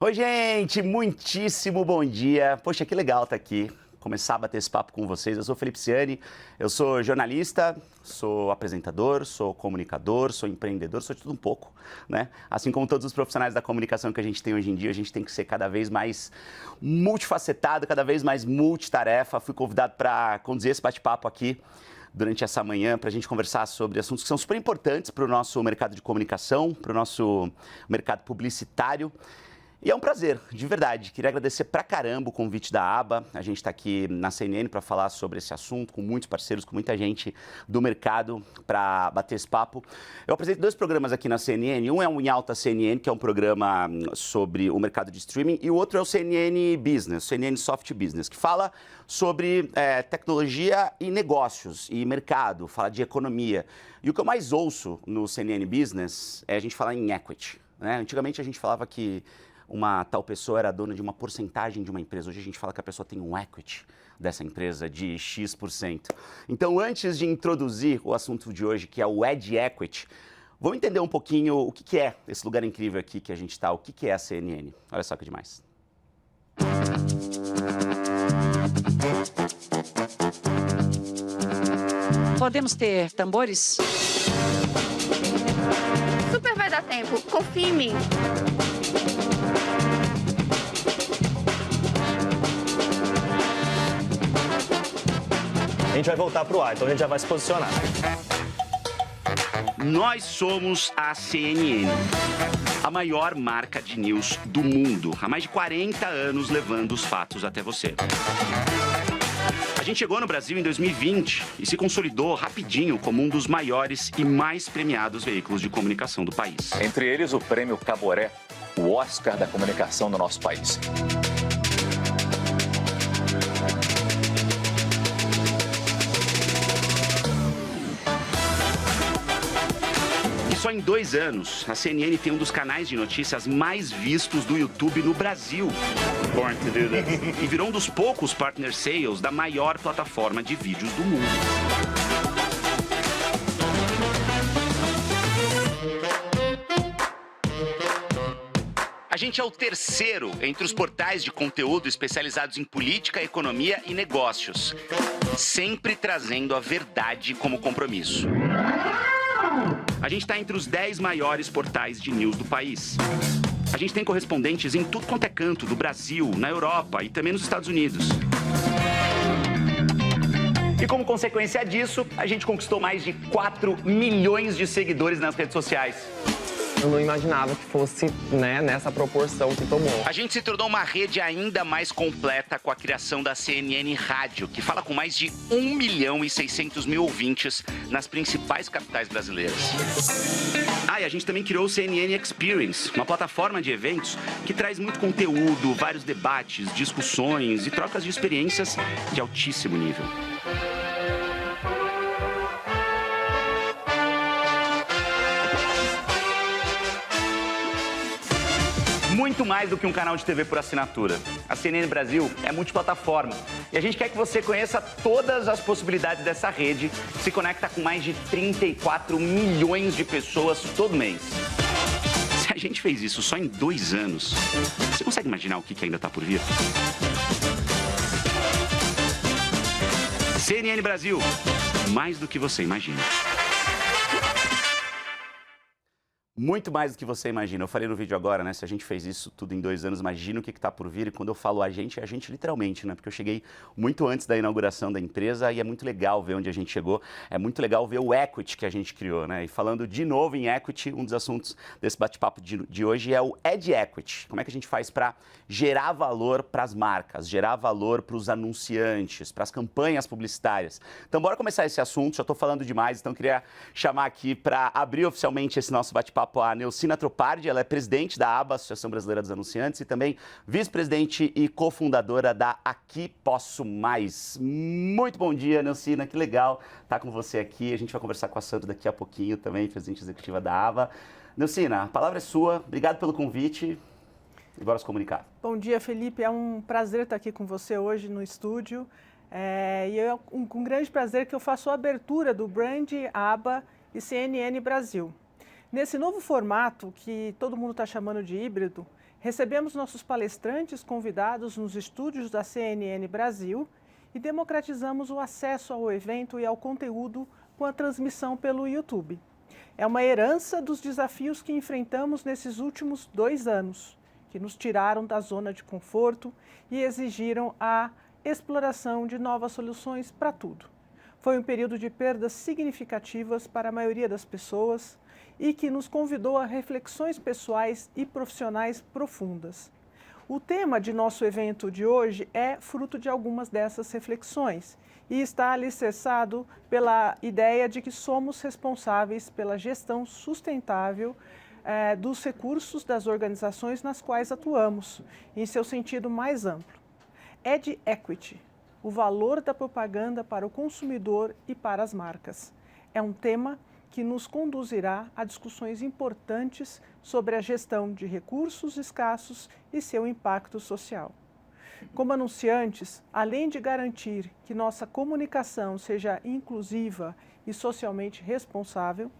Oi, gente, muitíssimo bom dia. Poxa, que legal estar aqui, começar a bater esse papo com vocês. Eu sou Felipe Ciani, eu sou jornalista, sou apresentador, sou comunicador, sou empreendedor, sou de tudo um pouco, né? Assim como todos os profissionais da comunicação que a gente tem hoje em dia, a gente tem que ser cada vez mais multifacetado, cada vez mais multitarefa. Fui convidado para conduzir esse bate-papo aqui durante essa manhã para a gente conversar sobre assuntos que são super importantes para o nosso mercado de comunicação, para o nosso mercado publicitário. E é um prazer, de verdade. Queria agradecer pra caramba o convite da ABA. A gente está aqui na CNN para falar sobre esse assunto, com muitos parceiros, com muita gente do mercado para bater esse papo. Eu apresento 2 programas aqui na CNN. Um é o Em Alta CNN, que é um programa sobre o mercado de streaming, e o outro é o CNN Business, CNN Soft Business, que fala sobre tecnologia e negócios e mercado, fala de economia. E o que eu mais ouço no CNN Business é a gente falar em equity, né? Antigamente a gente falava que uma tal pessoa era dona de uma porcentagem de uma empresa. Hoje a gente fala que a pessoa tem um equity dessa empresa de X%. Então, antes de introduzir o assunto de hoje, que é o Ed Equity, vamos entender um pouquinho o que é esse lugar incrível aqui que a gente está, o que é a CNN. Olha só que demais. Podemos ter tambores? Super vai dar tempo, confia em mim. A gente vai voltar para o ar, então a gente já vai se posicionar. Nós somos a CNN, a maior marca de news do mundo. Há mais de 40 anos levando os fatos até você. A gente chegou no Brasil em 2020 e se consolidou rapidinho como um dos maiores e mais premiados veículos de comunicação do país. Entre eles, o Prêmio Caboré, o Oscar da comunicação do nosso país. Só em 2 anos, a CNN tem um dos canais de notícias mais vistos do YouTube no Brasil. Born to do this. E virou um dos poucos partner sales da maior plataforma de vídeos do mundo. A gente é o terceiro entre os portais de conteúdo especializados em política, economia e negócios, sempre trazendo a verdade como compromisso. A gente está entre os 10 maiores portais de news do país. A gente tem correspondentes em tudo quanto é canto do Brasil, na Europa e também nos Estados Unidos. E como consequência disso, a gente conquistou mais de 4 milhões de seguidores nas redes sociais. Eu não imaginava que fosse, nessa proporção que tomou. A gente se tornou uma rede ainda mais completa com a criação da CNN Rádio, que fala com mais de 1.600.000 ouvintes nas principais capitais brasileiras. E a gente também criou o CNN Experience, uma plataforma de eventos que traz muito conteúdo, vários debates, discussões e trocas de experiências de altíssimo nível. Muito mais do que um canal de TV por assinatura. A CNN Brasil é multiplataforma e a gente quer que você conheça todas as possibilidades dessa rede, que se conecta com mais de 34 milhões de pessoas todo mês. Se a gente fez isso só em 2 anos, você consegue imaginar o que ainda está por vir? CNN Brasil, mais do que você imagina. Muito mais do que você imagina. Eu falei no vídeo agora, né? Se a gente fez isso tudo em 2 anos, imagina o que está por vir. E quando eu falo a gente, é a gente literalmente, né? Porque eu cheguei muito antes da inauguração da empresa e é muito legal ver onde a gente chegou. É muito legal ver o equity que a gente criou, né? E falando de novo em equity, um dos assuntos desse bate-papo de hoje é o Ed Equity. Como é que a gente faz para gerar valor para as marcas, gerar valor para os anunciantes, para as campanhas publicitárias. Então, bora começar esse assunto. Já estou falando demais, então queria chamar aqui para abrir oficialmente esse nosso bate-papo a Nelcina Tropardi. Ela é presidente da ABA, Associação Brasileira dos Anunciantes, e também vice-presidente e cofundadora da Aqui Posso Mais. Muito bom dia, Nelcina, que legal estar com você aqui. A gente vai conversar com a Sandra daqui a pouquinho também, presidente executiva da ABA. Nelcina, a palavra é sua, obrigado pelo convite e bora se comunicar. Bom dia, Felipe, é um prazer estar aqui com você hoje no estúdio. E é com grande prazer que eu faço a abertura do brand ABA e CNN Brasil. Nesse novo formato, que todo mundo está chamando de híbrido, recebemos nossos palestrantes convidados nos estúdios da CNN Brasil e democratizamos o acesso ao evento e ao conteúdo com a transmissão pelo YouTube. É uma herança dos desafios que enfrentamos nesses últimos 2 anos, que nos tiraram da zona de conforto e exigiram a exploração de novas soluções para tudo. Foi um período de perdas significativas para a maioria das pessoas e que nos convidou a reflexões pessoais e profissionais profundas. O tema de nosso evento de hoje é fruto de algumas dessas reflexões e está alicerçado pela ideia de que somos responsáveis pela gestão sustentável dos recursos das organizações nas quais atuamos, em seu sentido mais amplo. Ad Equity, o valor da propaganda para o consumidor e para as marcas. É um tema que nos conduzirá a discussões importantes sobre a gestão de recursos escassos e seu impacto social. Como anunciantes, além de garantir que nossa comunicação seja inclusiva e socialmente responsável,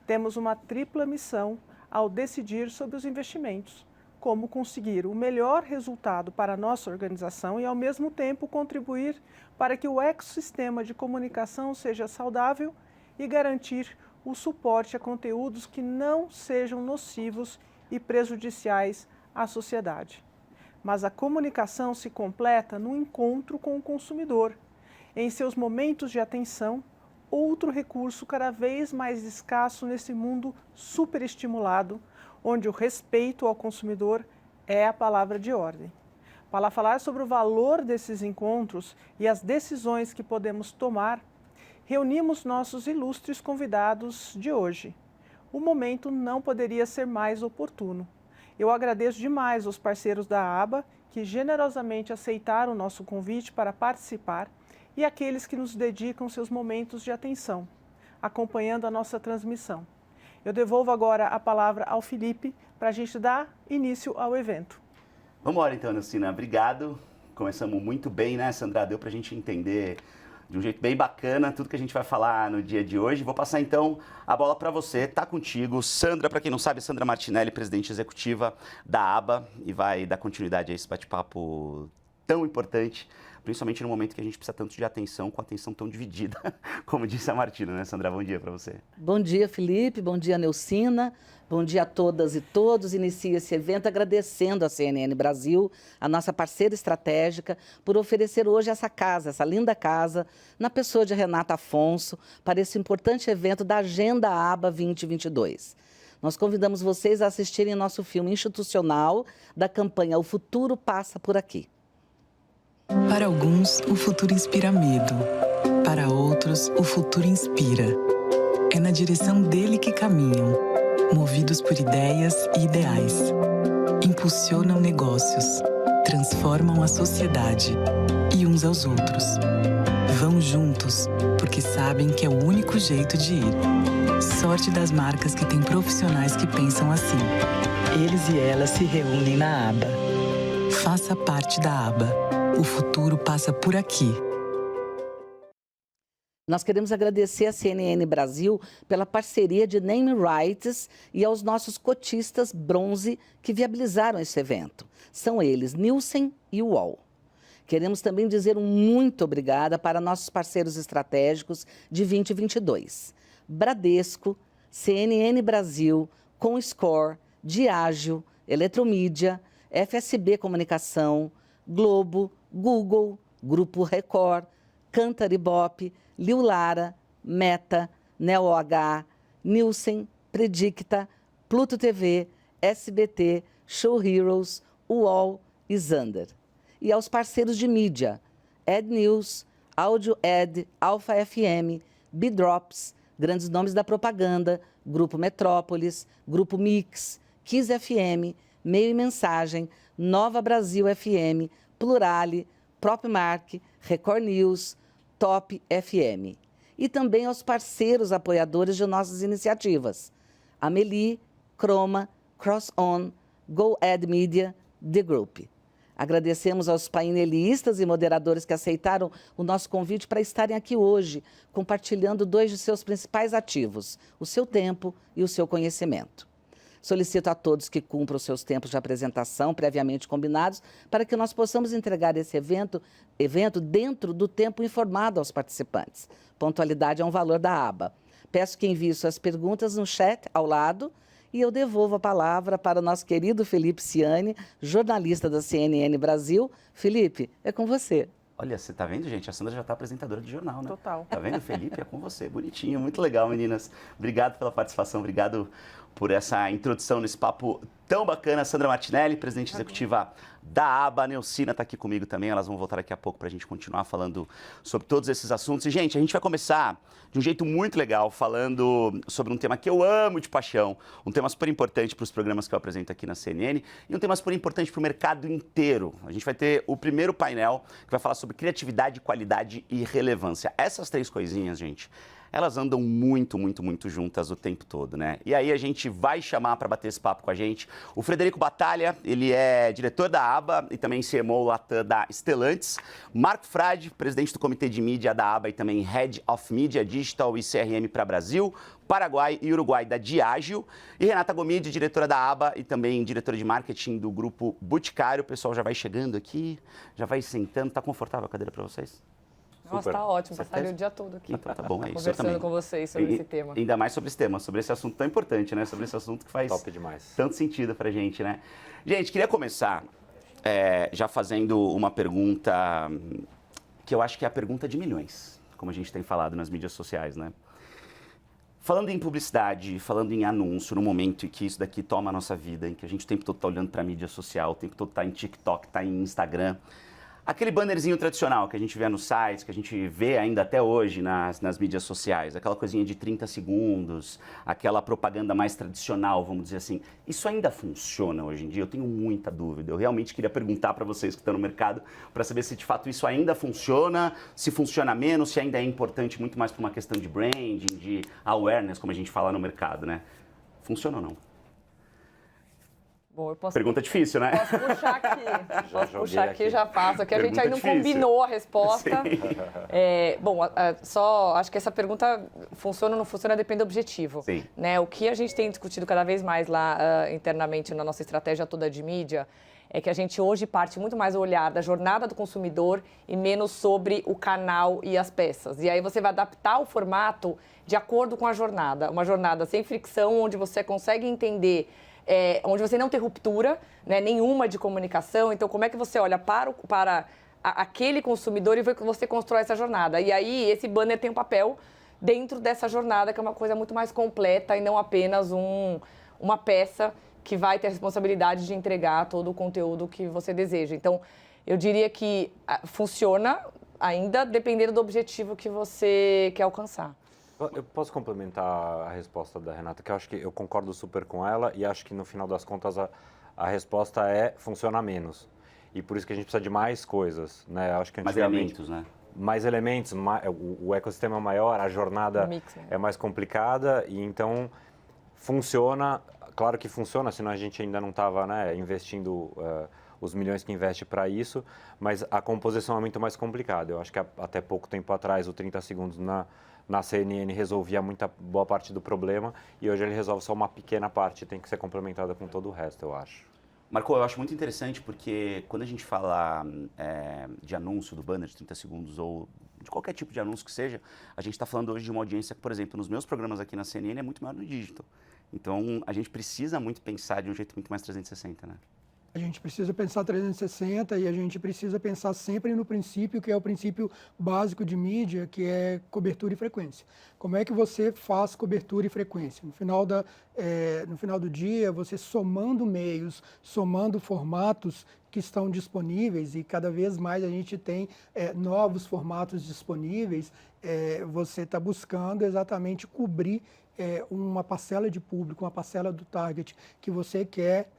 temos uma tripla missão ao decidir sobre os investimentos, como conseguir o melhor resultado para a nossa organização e, ao mesmo tempo, contribuir para que o ecossistema de comunicação seja saudável e garantir o suporte a conteúdos que não sejam nocivos e prejudiciais à sociedade. Mas a comunicação se completa no encontro com o consumidor. Em seus momentos de atenção, outro recurso cada vez mais escasso nesse mundo superestimulado, onde o respeito ao consumidor é a palavra de ordem. Para falar sobre o valor desses encontros e as decisões que podemos tomar, reunimos nossos ilustres convidados de hoje. O momento não poderia ser mais oportuno. Eu agradeço demais aos parceiros da ABA, que generosamente aceitaram o nosso convite para participar, e aqueles que nos dedicam seus momentos de atenção, acompanhando a nossa transmissão. Eu devolvo agora a palavra ao Felipe para a gente dar início ao evento. Vamos embora então, Nelsina. Obrigado. Começamos muito bem, né, Sandra? Deu para a gente entender de um jeito bem bacana tudo que a gente vai falar no dia de hoje. Vou passar então a bola para você. Tá contigo. Sandra, para quem não sabe, Sandra Martinelli, presidente executiva da ABA, e vai dar continuidade a esse bate-papo tão importante, principalmente no momento que a gente precisa tanto de atenção, com a atenção tão dividida, como disse a Martina, né, Sandra? Bom dia para você. Bom dia, Felipe. Bom dia, Nelsina. Bom dia a todas e todos. Inicio esse evento agradecendo a CNN Brasil, a nossa parceira estratégica, por oferecer hoje essa casa, essa linda casa, na pessoa de Renata Afonso, para esse importante evento da Agenda ABA 2022. Nós convidamos vocês a assistirem nosso filme institucional da campanha O Futuro Passa por Aqui. Para alguns, o futuro inspira medo. Para outros, o futuro inspira. É na direção dele que caminham, movidos por ideias e ideais. Impulsionam negócios, transformam a sociedade e uns aos outros. Vão juntos, porque sabem que é o único jeito de ir. Sorte das marcas que têm profissionais que pensam assim. Eles e elas se reúnem na ABA. Faça parte da ABA. O futuro passa por aqui. Nós queremos agradecer à CNN Brasil pela parceria de Name Rights e aos nossos cotistas bronze que viabilizaram esse evento. São eles, Nielsen e UOL. Queremos também dizer um muito obrigada para nossos parceiros estratégicos de 2022. Bradesco, CNN Brasil, Comscore, Diageo, Eletromídia, FSB Comunicação, Globo, Google, Grupo Record, Cantar Ibope, Liu Lara, Meta, NeoH, Nielsen, Predicta, Pluto TV, SBT, Show Heroes, UOL e Zander. E aos parceiros de mídia, Ad News, Audio Ad, Alpha FM, B-Drops, grandes nomes da propaganda, Grupo Metrópolis, Grupo Mix, Kiss FM, Meio e Mensagem, Nova Brasil FM, Plurale, Propmark, Record News, Top FM. E também aos parceiros apoiadores de nossas iniciativas, Amelie, Chroma, CrossOn, Go Ad Media, The Group. Agradecemos aos painelistas e moderadores que aceitaram o nosso convite para estarem aqui hoje, compartilhando 2 de seus principais ativos, o seu tempo e o seu conhecimento. Solicito a todos que cumpram os seus tempos de apresentação previamente combinados para que nós possamos entregar esse evento dentro do tempo informado aos participantes. Pontualidade é um valor da aba. Peço que envie suas perguntas no chat ao lado e eu devolvo a palavra para o nosso querido Felipe Ciani, jornalista da CNN Brasil. Felipe, é com você. Olha, você tá vendo, gente? A Sandra já tá apresentadora de jornal, né? Total. Tá vendo, Felipe? É com você. Bonitinho, muito legal, meninas. Obrigado pela participação, obrigado por essa introdução nesse papo tão bacana. Sandra Martinelli, presidente executiva da aba. A Neucina está aqui comigo também, elas vão voltar daqui a pouco para a gente continuar falando sobre todos esses assuntos. E, gente, a gente vai começar de um jeito muito legal, falando sobre um tema que eu amo de paixão, um tema super importante para os programas que eu apresento aqui na CNN e um tema super importante para o mercado inteiro. A gente vai ter o primeiro painel que vai falar sobre criatividade, qualidade e relevância. Essas 3 coisinhas, gente, elas andam muito, muito, muito juntas o tempo todo, né? E aí a gente vai chamar para bater esse papo com a gente o Frederico Batalha, ele é diretor da aba e também CMO Latam da Stellantis. Marco Frade, presidente do comitê de mídia da aba e também Head of Media, Digital e CRM para Brasil, Paraguai e Uruguai da Diageo. E Renata Gomide, diretora da aba e também diretora de marketing do grupo Boticário. O pessoal já vai chegando aqui, já vai sentando. Tá confortável a cadeira para vocês? Nossa, tá ótimo, passaria o dia todo aqui. Então, tá bom, é isso. Conversando com vocês sobre esse tema. Ainda mais sobre esse tema, sobre esse assunto tão importante, né? Sobre esse assunto que faz top demais. Tanto sentido pra gente, né? Gente, queria começar já fazendo uma pergunta que eu acho que é a pergunta de milhões, como a gente tem falado nas mídias sociais, né? Falando em publicidade, falando em anúncio, no momento em que isso daqui toma a nossa vida, em que a gente o tempo todo tá olhando pra mídia social, o tempo todo tá em TikTok, tá em Instagram. Aquele bannerzinho tradicional que a gente vê nos sites, que a gente vê ainda até hoje nas mídias sociais, aquela coisinha de 30 segundos, aquela propaganda mais tradicional, vamos dizer assim, isso ainda funciona hoje em dia? Eu tenho muita dúvida. Eu realmente queria perguntar para vocês que estão no mercado para saber se de fato isso ainda funciona, se funciona menos, se ainda é importante muito mais para uma questão de branding, de awareness, como a gente fala no mercado, né? Funciona ou não? Bom, eu posso... Pergunta difícil, né? Posso puxar aqui. Posso puxar aqui, já passo. Aqui a gente ainda não difícil. combinou a resposta. Bom, só acho que essa pergunta funciona ou não funciona depende do objetivo. Sim. Né? O que a gente tem discutido cada vez mais lá internamente na nossa estratégia toda de mídia é que a gente hoje parte muito mais o olhar da jornada do consumidor e menos sobre o canal e as peças. E aí você vai adaptar o formato de acordo com a jornada. Uma jornada sem fricção, onde você consegue entender... onde você não tem ruptura, né, nenhuma de comunicação. Então, como é que você olha para aquele consumidor e você constrói essa jornada? E aí, esse banner tem um papel dentro dessa jornada, que é uma coisa muito mais completa e não apenas uma peça que vai ter a responsabilidade de entregar todo o conteúdo que você deseja. Então, eu diria que funciona ainda dependendo do objetivo que você quer alcançar. Eu posso complementar a resposta da Renata, que eu acho que eu concordo super com ela e acho que no final das contas a resposta é funciona menos. E por isso que a gente precisa de mais coisas, né? Acho que mais elementos, né? Mais elementos, o ecossistema é maior, a jornada é mais complicada e então funciona, claro que funciona, senão a gente ainda não estava, né, investindo os milhões que investe para isso, mas a composição é muito mais complicada. Eu acho que até pouco tempo atrás, o 30 segundos na CNN resolvia boa parte do problema e hoje ele resolve só uma pequena parte, tem que ser complementada com todo o resto, eu acho. Marco, eu acho muito interessante porque quando a gente fala de anúncio do banner de 30 segundos ou de qualquer tipo de anúncio que seja, a gente está falando hoje de uma audiência que, por exemplo, nos meus programas aqui na CNN é muito maior no digital. Então, a gente precisa muito pensar de um jeito muito mais 360, né? A gente precisa pensar 360 e a gente precisa pensar sempre no princípio, que é o princípio básico de mídia, que é cobertura e frequência. Como é que você faz cobertura e frequência? No final do dia, você somando meios, somando formatos que estão disponíveis e cada vez mais a gente tem novos formatos disponíveis, você está buscando exatamente cobrir uma parcela de público, uma parcela do target que você quer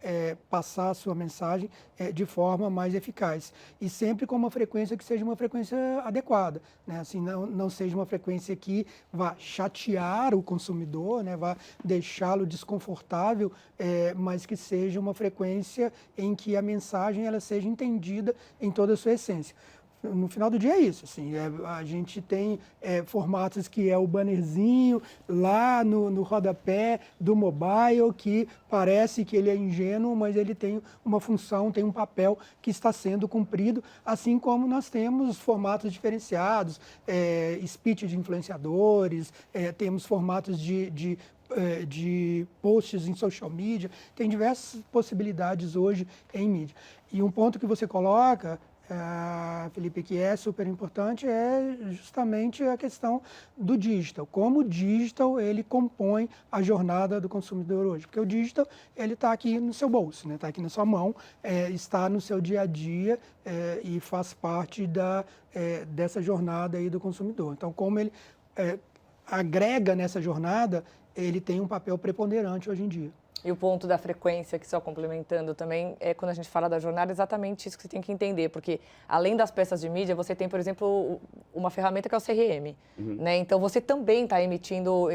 passar a sua mensagem de forma mais eficaz. E sempre com uma frequência que seja uma frequência adequada, né? Assim, não seja uma frequência que vá chatear o consumidor, né? Vá deixá-lo desconfortável, mas que seja uma frequência em que a mensagem ela seja entendida em toda a sua essência. No final do dia é isso, assim, a gente tem formatos que é o bannerzinho lá no rodapé do mobile, que parece que ele é ingênuo, mas ele tem uma função, tem um papel que está sendo cumprido, assim como nós temos formatos diferenciados, speech de influenciadores, temos formatos de posts em social media, tem diversas possibilidades hoje em mídia. E um ponto que você coloca, Felipe, que é super importante, é justamente a questão do digital. Como o digital ele compõe a jornada do consumidor hoje. Porque o digital ele está aqui no seu bolso, né? Está aqui na sua mão, está no seu dia a dia e faz parte dessa jornada aí do consumidor. Então, como ele agrega nessa jornada, ele tem um papel preponderante hoje em dia. E o ponto da frequência, que só complementando também, é quando a gente fala da jornada, exatamente isso que você tem que entender. Porque, além das peças de mídia, você tem, por exemplo, uma ferramenta que é o CRM. Né? Então, você também está emitindo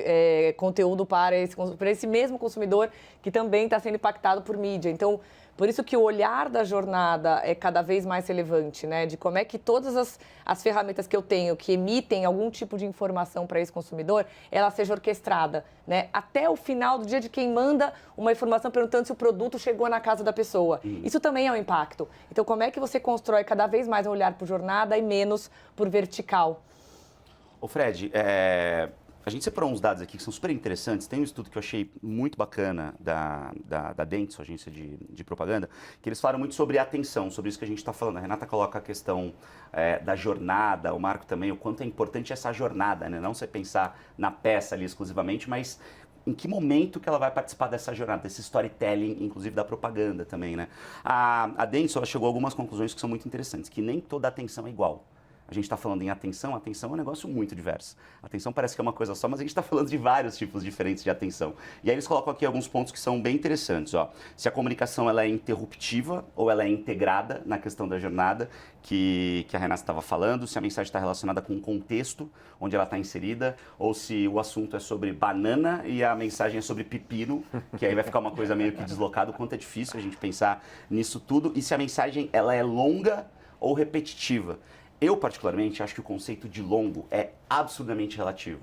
conteúdo para esse mesmo consumidor que também está sendo impactado por mídia. Então, por isso que o olhar da jornada é cada vez mais relevante, né? De como é que todas as ferramentas que eu tenho que emitem algum tipo de informação para esse consumidor, ela seja orquestrada, né? Até o final do dia de quem manda uma informação perguntando se o produto chegou na casa da pessoa. Isso também é um impacto. Então, como é que você constrói cada vez mais um olhar por jornada e menos por vertical? Ô Fred, a gente separou uns dados aqui que são super interessantes. Tem um estudo que eu achei muito bacana da Dentsu, agência de propaganda, que eles falaram muito sobre atenção, sobre isso que a gente está falando. A Renata coloca a questão da jornada, o Marco também, o quanto é importante essa jornada, né? Não você pensar na peça ali exclusivamente, mas em que momento que ela vai participar dessa jornada, desse storytelling, inclusive da propaganda também, né? A Dentsu, ela chegou a algumas conclusões que são muito interessantes, que nem toda atenção é igual. A gente está falando em atenção é um negócio muito diverso. Atenção parece que é uma coisa só, mas a gente está falando de vários tipos diferentes de atenção. E aí eles colocam aqui alguns pontos que são bem interessantes. Ó. Se a comunicação ela é interruptiva ou ela é integrada na questão da jornada, que a Renata estava falando, se a mensagem está relacionada com o contexto onde ela está inserida, ou se o assunto é sobre banana e a mensagem é sobre pepino, que aí vai ficar uma coisa meio que deslocada, o quanto é difícil a gente pensar nisso tudo, e se a mensagem ela é longa ou repetitiva. Eu, particularmente, acho que o conceito de longo é absurdamente relativo.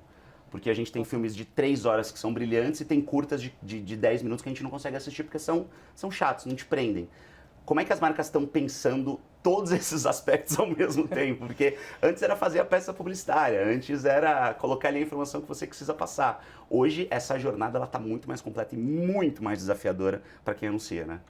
Porque a gente tem filmes de 3 horas que são brilhantes e tem curtas de 10 minutos que a gente não consegue assistir porque são chatos, não te prendem. Como é que as marcas estão pensando todos esses aspectos ao mesmo tempo? Porque antes era fazer a peça publicitária, antes era colocar ali a informação que você precisa passar. Hoje, essa jornada está muito mais completa e muito mais desafiadora para quem anuncia, né?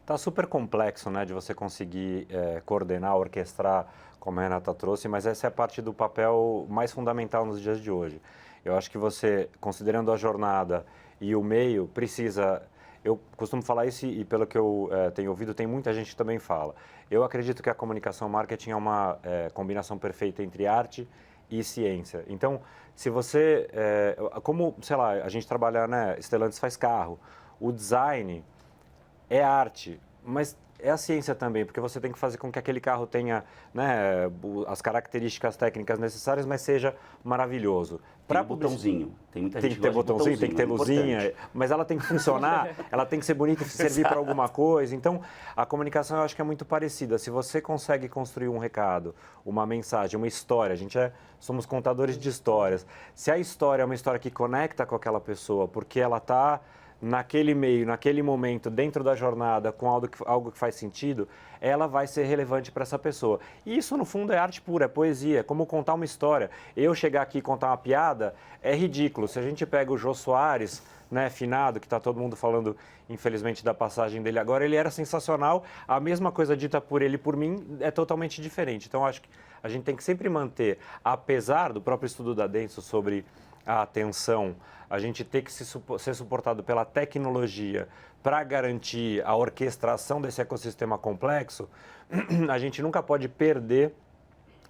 Tá super complexo, né, de você conseguir coordenar, orquestrar, como a Renata trouxe, mas essa é a parte do papel mais fundamental nos dias de hoje. Eu acho que você, considerando a jornada e o meio, precisa... Eu costumo falar isso e pelo que eu tenho ouvido, tem muita gente que também fala. Eu acredito que a comunicação marketing é uma combinação perfeita entre arte e ciência. Então, se você... como, sei lá, a gente trabalha, né, Stellantis faz carro, o design é arte, mas é a ciência também, porque você tem que fazer com que aquele carro tenha, né, as características técnicas necessárias, mas seja maravilhoso. Tem um botãozinho. Tem muita gente que ter botãozinho, tem que ter luzinha, mas ela tem que funcionar, ela tem que ser bonita e servir para alguma coisa. Então, a comunicação eu acho que é muito parecida. Se você consegue construir um recado, uma mensagem, uma história, somos contadores de histórias. Se a história é uma história que conecta com aquela pessoa, porque ela está naquele meio, naquele momento, dentro da jornada, com algo que faz sentido, ela vai ser relevante para essa pessoa. E isso, no fundo, é arte pura, é poesia, é como contar uma história. Eu chegar aqui e contar uma piada é ridículo. Se a gente pega o Jô Soares, né, finado, que está todo mundo falando, infelizmente, da passagem dele agora, ele era sensacional. A mesma coisa dita por ele e por mim é totalmente diferente. Então, acho que a gente tem que sempre manter, apesar do próprio estudo da Dentsu sobre a atenção, a gente tem que ser suportado pela tecnologia para garantir a orquestração desse ecossistema complexo, a gente nunca pode perder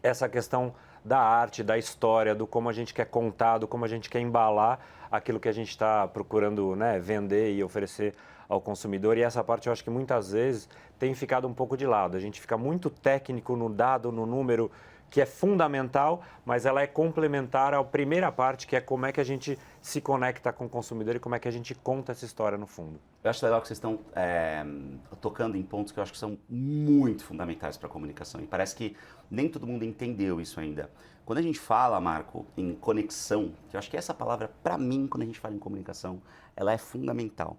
essa questão da arte, da história, do como a gente quer contar, do como a gente quer embalar aquilo que a gente está procurando, né, vender e oferecer ao consumidor. E essa parte eu acho que muitas vezes tem ficado um pouco de lado. A gente fica muito técnico no dado, no número, que é fundamental, mas ela é complementar à primeira parte, que é como é que a gente se conecta com o consumidor e como é que a gente conta essa história no fundo. Eu acho legal que vocês estão tocando em pontos que eu acho que são muito fundamentais para a comunicação. E parece que nem todo mundo entendeu isso ainda. Quando a gente fala, Marco, em conexão, que eu acho que essa palavra, para mim, quando a gente fala em comunicação, ela é fundamental.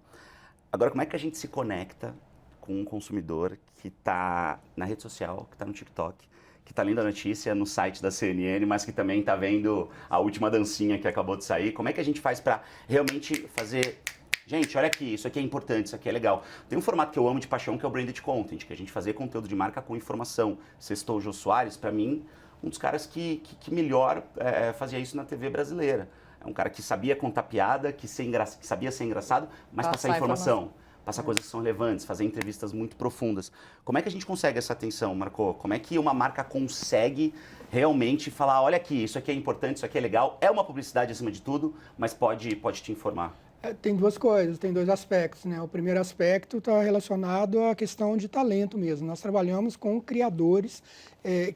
Agora, como é que a gente se conecta com um consumidor que está na rede social, que está no TikTok, que está lendo a notícia no site da CNN, mas que também está vendo a última dancinha que acabou de sair? Como é que a gente faz para realmente fazer... Gente, olha aqui, isso aqui é importante, isso aqui é legal. Tem um formato que eu amo de paixão, que é o Branded Content, que a gente fazer conteúdo de marca com informação. Sextou o Jô Soares, para mim, um dos caras que melhor fazia isso na TV brasileira. É um cara que sabia contar piada, que sabia ser engraçado, mas passar informação. Passar coisas que são relevantes, fazer entrevistas muito profundas. Como é que a gente consegue essa atenção, Marco? Como é que uma marca consegue realmente falar, olha aqui, isso aqui é importante, isso aqui é legal, é uma publicidade acima de tudo, mas pode te informar? Tem duas coisas, tem dois aspectos, né? O primeiro aspecto está relacionado à questão de talento mesmo. Nós trabalhamos com criadores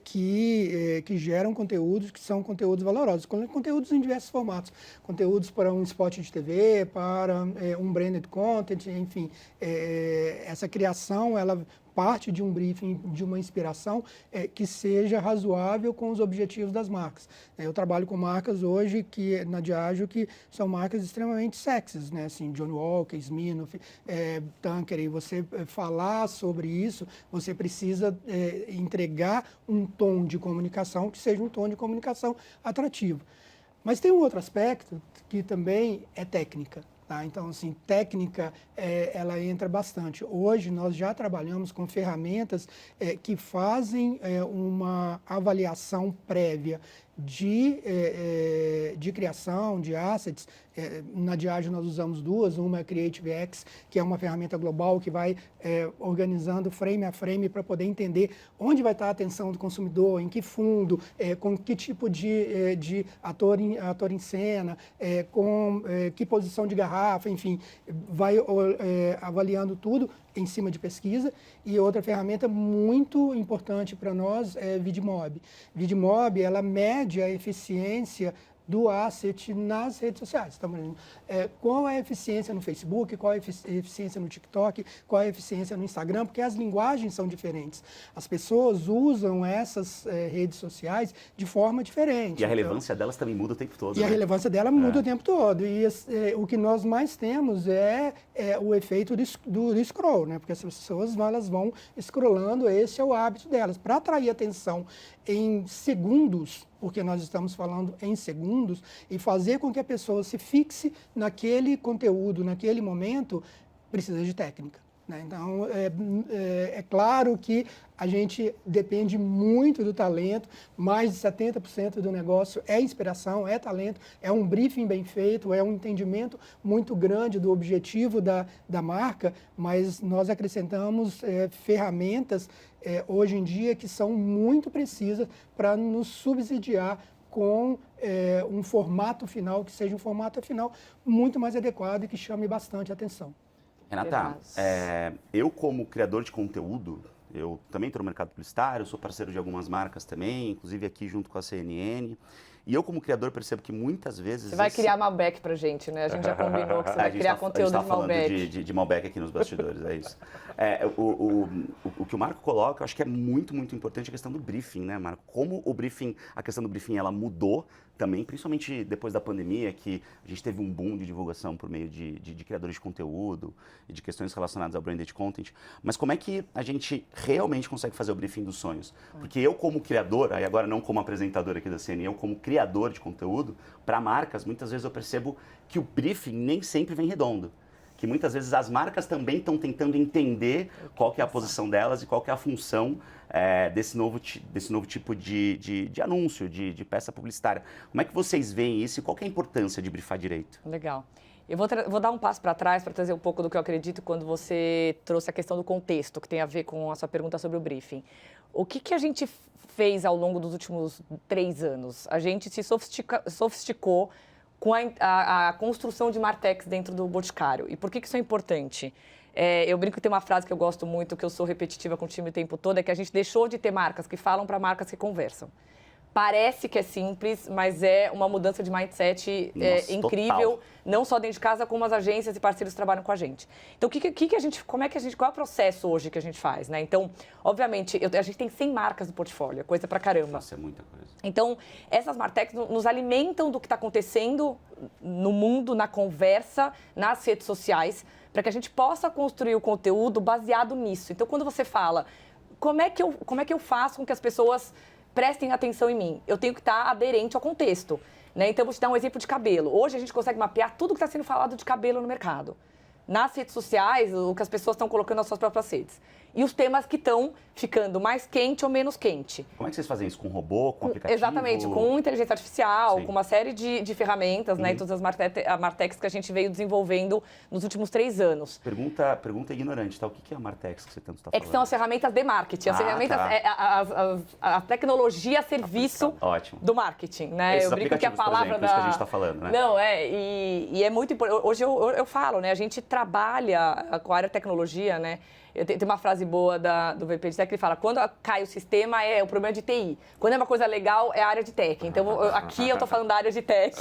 que geram conteúdos que são conteúdos valorosos, conteúdos em diversos formatos, conteúdos para um spot de TV, para um branded content, enfim. Essa criação, ela parte de um briefing, de uma inspiração que seja razoável com os objetivos das marcas. Eu trabalho com marcas hoje na Diageo que são marcas extremamente sexys, né? Assim, Johnnie Walker, Smirnoff, Tanqueray. E você falar sobre isso, você precisa entregar um tom de comunicação que seja um tom de comunicação atrativo. Mas tem um outro aspecto que também é técnica. Tá? Então, assim, técnica, ela entra bastante. Hoje, nós já trabalhamos com ferramentas que fazem uma avaliação prévia de criação, de assets. Na Diageo nós usamos duas, uma é CreativeX, que é uma ferramenta global que vai organizando frame a frame para poder entender onde vai estar a atenção do consumidor, em que fundo, com que tipo de ator em cena, com que posição de garrafa, enfim, vai avaliando tudo em cima de pesquisa. E outra ferramenta muito importante para nós é Vidmob. Vidmob, ela mede a eficiência do asset nas redes sociais. Então, qual é a eficiência no Facebook, qual é a eficiência no TikTok, qual é a eficiência no Instagram, porque as linguagens são diferentes. As pessoas usam essas redes sociais de forma diferente. E a relevância delas também muda o tempo todo. E a relevância dela muda o tempo todo. E o que nós mais temos é o efeito do scroll, né? Porque as pessoas elas vão scrollando, esse é o hábito delas. Para atrair atenção em segundos, porque nós estamos falando em segundos, e fazer com que a pessoa se fixe naquele conteúdo, naquele momento, precisa de técnica. Né? Então, é claro que a gente depende muito do talento, mais de 70% do negócio é inspiração, é talento, é um briefing bem feito, é um entendimento muito grande do objetivo da marca, mas nós acrescentamos ferramentas hoje em dia que são muito precisas para nos subsidiar com um formato final, que seja um formato final muito mais adequado e que chame bastante atenção. Renata, eu como criador de conteúdo, eu também estou no mercado publicitário, sou parceiro de algumas marcas também, inclusive aqui junto com a CNN. E eu como criador percebo que muitas vezes... Você vai criar Malbec pra gente, né? A gente já combinou que você vai criar conteúdo de Malbec. A gente está falando de Malbec aqui nos bastidores, é isso. O que o Marco coloca, eu acho que é muito, muito importante a questão do briefing, né, Marco? Como o briefing, a questão do briefing, ela mudou também, principalmente depois da pandemia, que a gente teve um boom de divulgação por meio de criadores de conteúdo e de questões relacionadas ao branded content. Mas como é que a gente realmente consegue fazer o briefing dos sonhos? Porque eu como criador, aí agora não como apresentador aqui da CNN, eu como criador de conteúdo, para marcas, muitas vezes eu percebo que o briefing nem sempre vem redondo. Que muitas vezes as marcas também estão tentando entender qual que é a posição delas e qual que é a função desse novo tipo de anúncio, de peça publicitária. Como é que vocês veem isso e qual que é a importância de brifar direito? Legal. Eu vou dar um passo para trás para trazer um pouco do que eu acredito quando você trouxe a questão do contexto, que tem a ver com a sua pergunta sobre o briefing. O que a gente fez ao longo dos últimos 3 anos? A gente se sofisticou com a construção de martechs dentro do Boticário. E por que isso é importante? Eu brinco que tem uma frase que eu gosto muito, que eu sou repetitiva com o time o tempo todo, é que a gente deixou de ter marcas que falam para marcas que conversam. Parece que é simples, mas é uma mudança de mindset incrível, total. Não só dentro de casa, como as agências e parceiros que trabalham com a gente. Então, qual é o processo hoje que a gente faz, né? Então, obviamente, a gente tem 100 marcas no portfólio, coisa pra caramba. Nossa, é muita coisa. Então, essas martechs nos alimentam do que está acontecendo no mundo, na conversa, nas redes sociais, para que a gente possa construir o conteúdo baseado nisso. Então, quando você fala, como é que eu faço com que as pessoas prestem atenção em mim? Eu tenho que estar aderente ao contexto, né? Então, eu vou te dar um exemplo de cabelo. Hoje, a gente consegue mapear tudo que está sendo falado de cabelo no mercado. Nas redes sociais, o que as pessoas estão colocando nas suas próprias redes. E os temas que estão ficando mais quente ou menos quente. Como é que vocês fazem isso? Com robô, com aplicativo? Exatamente, com inteligência artificial, com uma série de ferramentas, né? E todas as martechs que a gente veio desenvolvendo nos últimos 3 anos. Pergunta ignorante, tá? O que é a martechs que você tanto está falando? Que são as ferramentas de marketing. As ferramentas, a tecnologia a serviço do marketing, né? Esses, eu brinco que a palavra isso que a gente está falando, né? Não, e é muito importante. Hoje eu falo, né? A gente trabalha com a área de tecnologia, né? Tem uma frase boa do VP de Tech que ele fala, quando cai o sistema é o problema de TI. Quando é uma coisa legal, é a área de Tech. Então, aqui eu estou falando da área de Tech,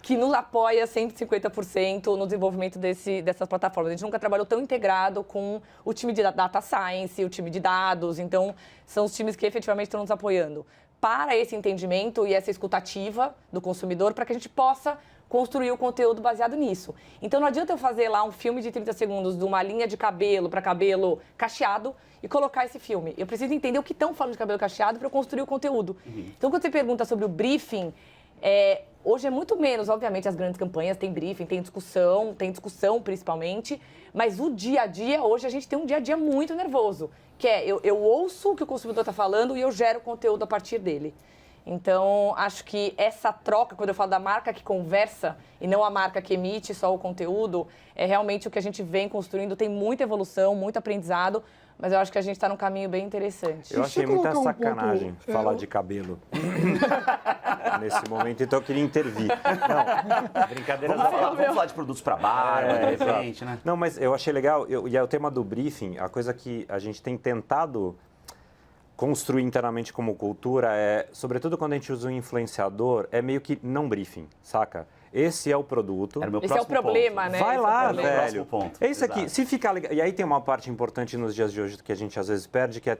que nos apoia 150% no desenvolvimento dessas plataformas. A gente nunca trabalhou tão integrado com o time de Data Science, o time de dados. Então, são os times que efetivamente estão nos apoiando para esse entendimento e essa escutativa do consumidor, para que a gente possa construir o conteúdo baseado nisso. Então, não adianta eu fazer lá um filme de 30 segundos de uma linha de cabelo para cabelo cacheado e colocar esse filme. Eu preciso entender o que estão falando de cabelo cacheado para eu construir o conteúdo. Então, quando você pergunta sobre o briefing, hoje é muito menos, obviamente, as grandes campanhas têm briefing, tem discussão principalmente, mas o dia a dia, hoje a gente tem um dia a dia muito nervoso, que eu ouço o que o consumidor está falando e eu gero conteúdo a partir dele. Então, acho que essa troca, quando eu falo da marca que conversa e não a marca que emite só o conteúdo, é realmente o que a gente vem construindo. Tem muita evolução, muito aprendizado, mas eu acho que a gente está num caminho bem interessante. Eu achei muita sacanagem falar de cabelo nesse momento, então eu queria intervir. Não, brincadeira. Vamos falar de produtos para barba, de repente, né? Não, mas eu achei legal, e é o tema do briefing, a coisa que a gente tem tentado construir internamente como cultura sobretudo quando a gente usa um influenciador, é meio que não briefing, saca? Esse é o produto. Esse é o problema, ponto. Né? Vai lá, velho. Ponto. É isso aqui. Se ficar legal. E aí tem uma parte importante nos dias de hoje que a gente às vezes perde, que é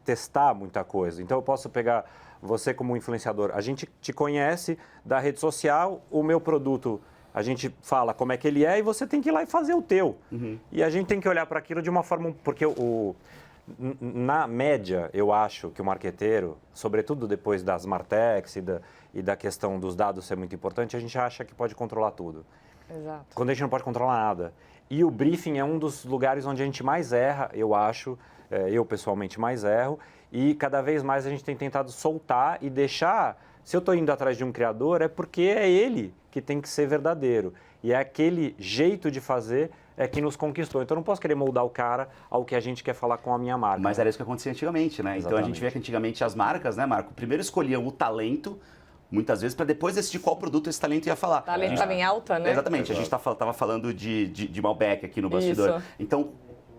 testar muita coisa. Então eu posso pegar você como influenciador. A gente te conhece da rede social, o meu produto, a gente fala como é que ele é e você tem que ir lá e fazer o teu. E a gente tem que olhar para aquilo de uma forma... Porque na média, eu acho que o marqueteiro, sobretudo depois das martechs e da questão dos dados ser muito importante, a gente acha que pode controlar tudo. Exato. Quando a gente não pode controlar nada. E o briefing é um dos lugares onde a gente mais erra, eu acho, eu pessoalmente mais erro, e cada vez mais a gente tem tentado soltar e deixar... Se eu estou indo atrás de um criador, é porque é ele que tem que ser verdadeiro. E é aquele jeito de fazer que nos conquistou. Então, eu não posso querer moldar o cara ao que a gente quer falar com a minha marca. Mas era isso que acontecia antigamente, né? Exatamente. Então, a gente vê que antigamente as marcas, né, Marco? Primeiro escolhiam o talento, muitas vezes, para depois decidir qual produto esse talento ia falar. O talento estava em alta, né? Exatamente. A gente estava falando de Malbec aqui no bastidor. Isso. Então,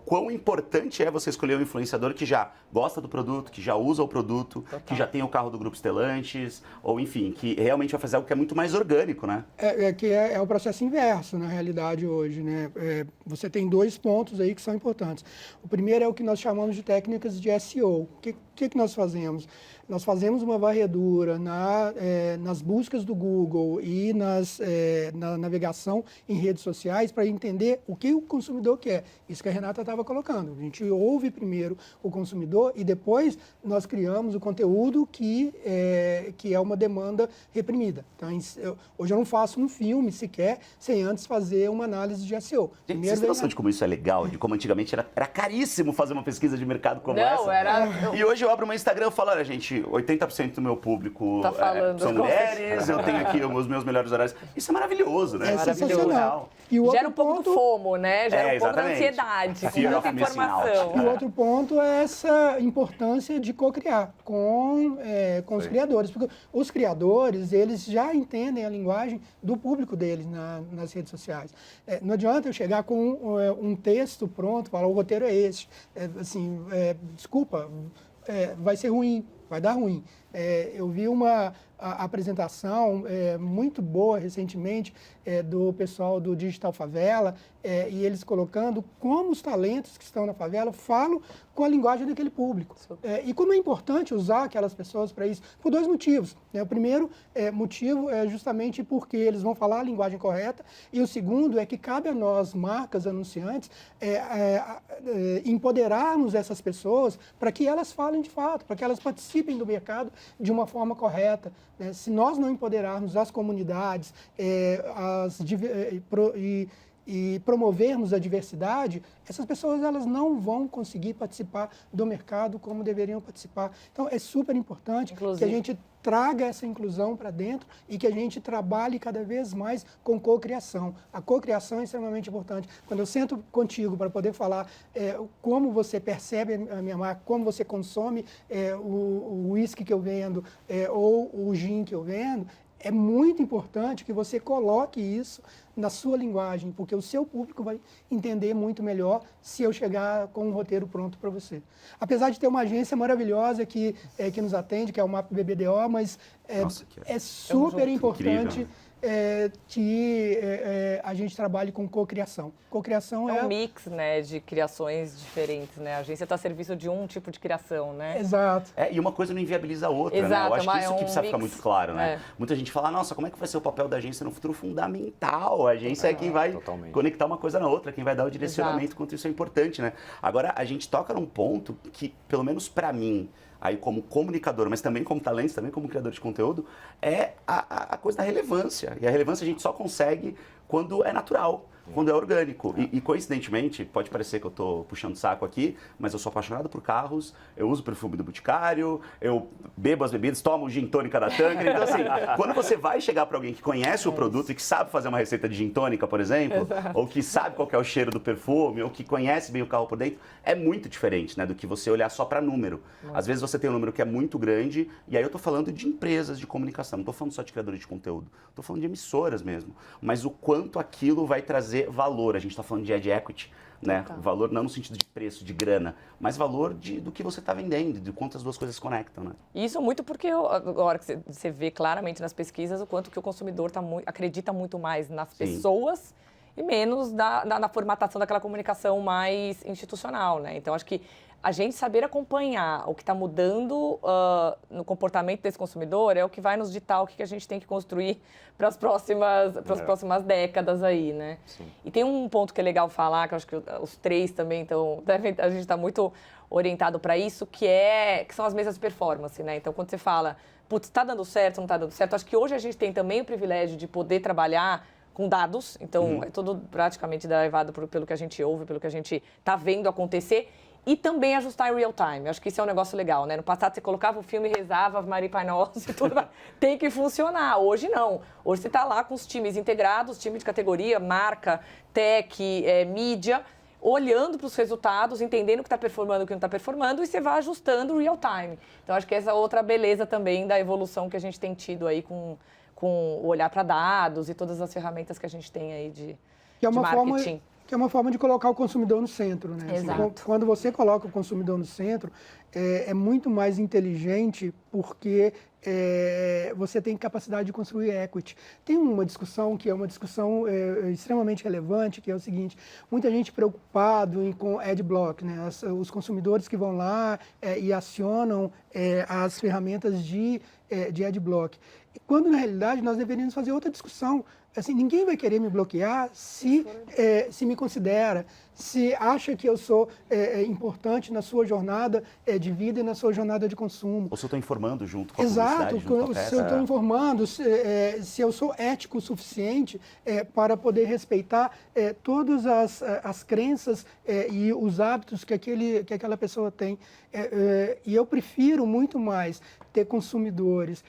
quão importante é você escolher um influenciador que já gosta do produto, que já usa o produto, que já tem o carro do Grupo Stellantis, ou enfim, que realmente vai fazer algo que é muito mais orgânico, né? É o processo inverso, na realidade, hoje, né? Você tem 2 pontos aí que são importantes. O primeiro é o que nós chamamos de técnicas de SEO. O que nós fazemos? Nós fazemos uma varredura nas buscas do Google e na navegação em redes sociais para entender o que o consumidor quer. Isso que a Renata estava colocando. A gente ouve primeiro o consumidor e depois nós criamos o conteúdo que é uma demanda reprimida. Então, hoje eu não faço um filme sequer sem antes fazer uma análise de SEO. Gente, vocês têm noção de como isso é legal? De como antigamente era caríssimo fazer uma pesquisa de mercado como essa? E hoje eu abro meu Instagram e falo, olha, gente, 80% do meu público são mulheres, eu tenho aqui os meus melhores horários. Isso é maravilhoso, né? É sensacional. Gera um pouco do FOMO, né? Gera um pouco da ansiedade. Fear muita informação. E o outro ponto é essa importância de co-criar com os criadores, porque os criadores, eles já entendem a linguagem do público deles nas redes sociais. Não adianta eu chegar com um texto pronto, falar o roteiro é esse, desculpa, vai ser ruim, vai dar ruim. Eu vi uma apresentação muito boa recentemente do pessoal do Digital Favela, e eles colocando como os talentos que estão na favela falam com a linguagem daquele público. E como é importante usar aquelas pessoas para isso, por dois motivos. O primeiro motivo é justamente porque eles vão falar a linguagem correta, e o segundo é que cabe a nós, marcas, anunciantes, empoderarmos essas pessoas para que elas falem de fato, para que elas participem do mercado de uma forma correta. Se nós não empoderarmos as comunidades e promovermos a diversidade, essas pessoas elas não vão conseguir participar do mercado como deveriam participar. Então, é super importante que a gente traga essa inclusão para dentro e que a gente trabalhe cada vez mais com cocriação. A cocriação é extremamente importante. Quando eu sento contigo para poder falar como você percebe a minha marca, como você consome o whisky que eu vendo ou o gin que eu vendo, é muito importante que você coloque isso na sua linguagem, porque o seu público vai entender muito melhor se eu chegar com um roteiro pronto para você. Apesar de ter uma agência maravilhosa que nos atende, que é o MAP BBDO, mas é super importante que a gente trabalhe com cocriação. Cocriação é um mix, né, de criações diferentes, né? A agência está a serviço de um tipo de criação, né? Exato. E uma coisa não inviabiliza a outra, né? Eu acho que isso que precisa ficar muito claro, né? Muita gente fala, nossa, como é que vai ser o papel da agência no futuro? Fundamental. A agência é quem vai conectar uma coisa na outra, quem vai dar o direcionamento, quanto isso é importante, né? Agora, a gente toca num ponto que, pelo menos para mim, aí como comunicador, mas também como talento, também como criador de conteúdo, é a coisa da relevância. E a relevância a gente só consegue quando é natural, quando é orgânico. E coincidentemente, pode parecer que eu estou puxando saco aqui, mas eu sou apaixonado por carros, eu uso o perfume do Boticário, eu bebo as bebidas, tomo o gin tônica da Tanqueray. Então, assim, quando você vai chegar para alguém que conhece o produto e que sabe fazer uma receita de gin tônica, por exemplo, ou que sabe qual que é o cheiro do perfume, ou que conhece bem o carro por dentro, é muito diferente, né, do que você olhar só para número. Às vezes você tem um número que é muito grande, e aí eu estou falando de empresas de comunicação, não estou falando só de criadores de conteúdo, estou falando de emissoras mesmo. Mas o quanto aquilo vai trazer valor. A gente está falando de ad equity, né? Valor não no sentido de preço, de grana, mas valor do que você está vendendo, de quanto as duas coisas conectam, né? Isso muito porque agora que você vê claramente nas pesquisas o quanto que o consumidor acredita muito mais nas pessoas e menos na formatação daquela comunicação mais institucional, né? Então, acho que a gente saber acompanhar o que está mudando no comportamento desse consumidor é o que vai nos ditar o que a gente tem que construir para as próximas décadas aí, né? Sim. E tem um ponto que é legal falar, que eu acho que os três também a gente está muito orientado para isso, que são as mesas de performance, né? Então, quando você fala, putz, está dando certo, não está dando certo, acho que hoje a gente tem também o privilégio de poder trabalhar com dados, então é tudo praticamente derivado pelo que a gente ouve, pelo que a gente está vendo acontecer, e também ajustar em real time. Acho que isso é um negócio legal, né? No passado você colocava o filme e rezava, Maria Pai Nosso e tudo, tem que funcionar. Hoje não. Hoje você está lá com os times integrados, time de categoria, marca, tech, mídia, olhando para os resultados, entendendo o que está performando e o que não está performando, e você vai ajustando real time. Então, acho que essa é outra beleza também da evolução que a gente tem tido aí com o olhar para dados e todas as ferramentas que a gente tem aí de marketing. Que é uma forma de colocar o consumidor no centro, né? Exato. Assim, quando você coloca o consumidor no centro, é muito mais inteligente porque você tem capacidade de construir equity. Tem uma discussão que é uma discussão extremamente relevante, que é o seguinte: muita gente preocupado com adblock, né? Os consumidores que vão lá e acionam as ferramentas de adblock. Quando, na realidade, nós deveríamos fazer outra discussão. Assim, ninguém vai querer me bloquear se me considera, se acha que eu sou importante na sua jornada de vida e na sua jornada de consumo. Ou se eu estou informando junto com a Exato, publicidade, se eu estou informando, se eu sou ético o suficiente para poder respeitar todas as crenças e os hábitos que aquela pessoa tem. E eu prefiro muito mais ter consumidores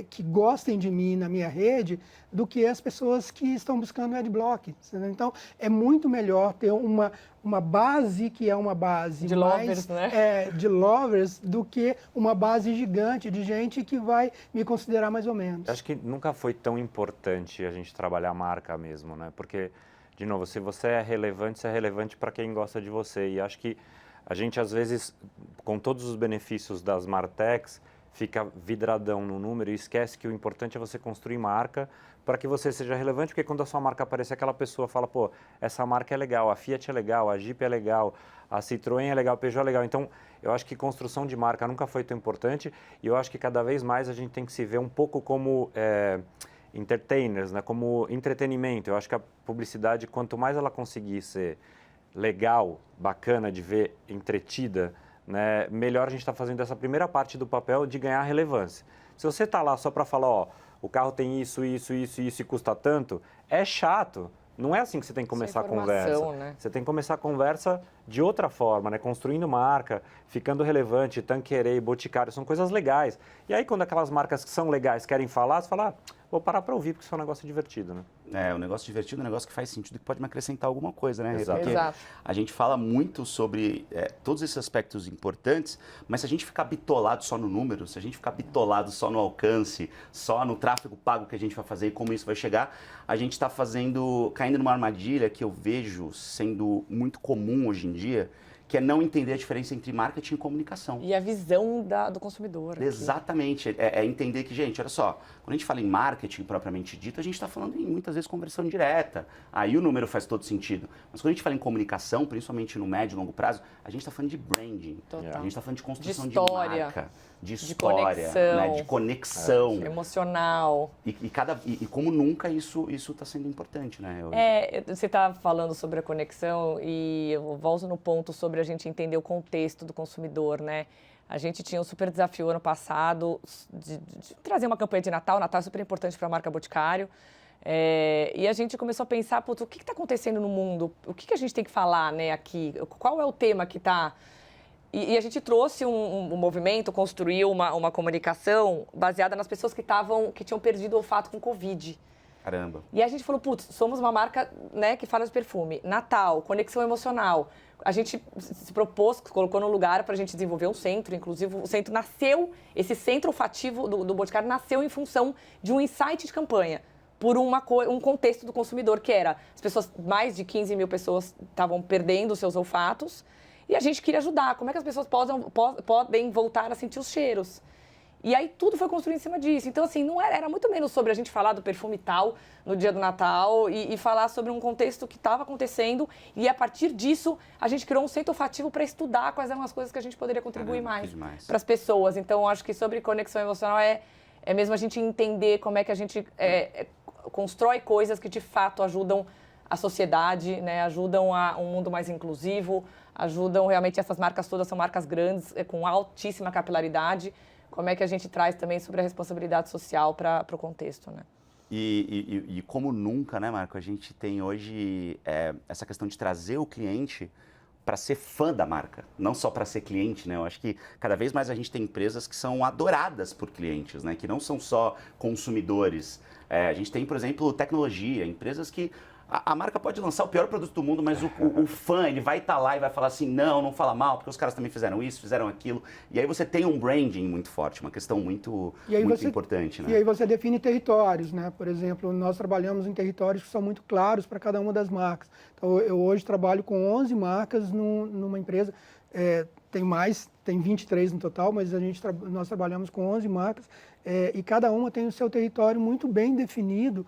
que gostem de mim na minha rede do que as pessoas que estão buscando adblock. Então, é muito melhor ter uma base que é uma base de mais, lovers, né? de lovers do que uma base gigante de gente que vai me considerar mais ou menos. Acho que nunca foi tão importante a gente trabalhar a marca mesmo, né? Porque, de novo, se você é relevante para quem gosta de você. E acho que a gente, às vezes, com todos os benefícios das Martechs, fica vidradão no número e esquece que o importante é você construir marca para que você seja relevante, porque quando a sua marca aparecer, aquela pessoa fala, pô, essa marca é legal, a Fiat é legal, a Jeep é legal, a Citroën é legal, a Peugeot é legal. Então, eu acho que construção de marca nunca foi tão importante e eu acho que cada vez mais a gente tem que se ver um pouco como entertainers, né? Como entretenimento. Eu acho que a publicidade, quanto mais ela conseguir ser legal, bacana de ver, entretida, né, melhor a gente está fazendo essa primeira parte do papel de ganhar relevância. Se você está lá só para falar, ó, o carro tem isso e custa tanto, é chato. Não é assim que você tem que começar a conversa. Né? Você tem que começar a conversa de outra forma, né? Construindo marca, ficando relevante, Tanqueray, Boticário, são coisas legais. E aí, quando aquelas marcas que são legais querem falar, você fala, vou parar para ouvir, porque isso é um negócio divertido, né? É, um negócio divertido é um negócio que faz sentido, que pode me acrescentar alguma coisa, né? Exato. Porque Exato. a gente fala muito sobre todos esses aspectos importantes, mas se a gente ficar bitolado só no número, se a gente ficar bitolado só no alcance, só no tráfego pago que a gente vai fazer e como isso vai chegar, a gente está caindo numa armadilha que eu vejo sendo muito comum hoje em dia, que é não entender a diferença entre marketing e comunicação. E a visão do consumidor. Aqui. Exatamente. É entender que, gente, olha só, quando a gente fala em marketing propriamente dito, a gente está falando em, muitas vezes, conversão direta. Aí o número faz todo sentido. Mas quando a gente fala em comunicação, principalmente no médio e longo prazo, a gente está falando de branding. Total. A gente está falando de construção De história. marca, de história, conexão. né? De conexão. Emocional. E como nunca isso está sendo importante, né? Você está falando sobre a conexão e eu volto no ponto sobre a gente entender o contexto do consumidor, né? A gente tinha um super desafio ano passado de trazer uma campanha de Natal. Natal é super importante para a marca Boticário. E a gente começou a pensar, o que está acontecendo no mundo? O que a gente tem que falar, né, aqui? Qual é o tema que está... E a gente trouxe um movimento, construiu uma comunicação baseada nas pessoas que tinham perdido o olfato com Covid. Caramba. E a gente falou, somos uma marca, né, que fala de perfume. Natal, conexão emocional. A gente se propôs, colocou no lugar para a gente desenvolver um centro. Inclusive, o centro nasceu, esse centro olfativo do Boticário nasceu em função de um insight de campanha. Por um contexto do consumidor, que era, as pessoas, mais de 15 mil pessoas estavam perdendo os seus olfatos. E a gente queria ajudar. Como é que as pessoas podem voltar a sentir os cheiros? E aí tudo foi construído em cima disso. Então, assim, não era muito menos sobre a gente falar do perfume tal no dia do Natal e falar sobre um contexto que estava acontecendo. E a partir disso, a gente criou um centro olfativo para estudar quais eram as coisas que a gente poderia contribuir mais para as pessoas. Então, acho que sobre conexão emocional é mesmo a gente entender como é que a gente constrói coisas que de fato ajudam a sociedade, né? Ajudam a um mundo mais inclusivo, ajudam realmente, essas marcas todas são marcas grandes, com altíssima capilaridade. Como é que a gente traz também sobre a responsabilidade social para o contexto, né? E como nunca, né, Marco, a gente tem hoje essa questão de trazer o cliente para ser fã da marca, não só para ser cliente, né? Eu acho que cada vez mais a gente tem empresas que são adoradas por clientes, né? Que não são só consumidores. A gente tem, por exemplo, tecnologia, empresas que a marca pode lançar o pior produto do mundo, mas o fã, ele vai estar lá e vai falar assim, não fala mal, porque os caras também fizeram isso, fizeram aquilo. E aí você tem um branding muito forte, uma questão muito importante, né? E aí você define territórios, né? Por exemplo, nós trabalhamos em territórios que são muito claros para cada uma das marcas. Então, eu hoje trabalho com 11 marcas numa empresa, tem 23 no total, mas nós trabalhamos com 11 marcas e cada uma tem o seu território muito bem definido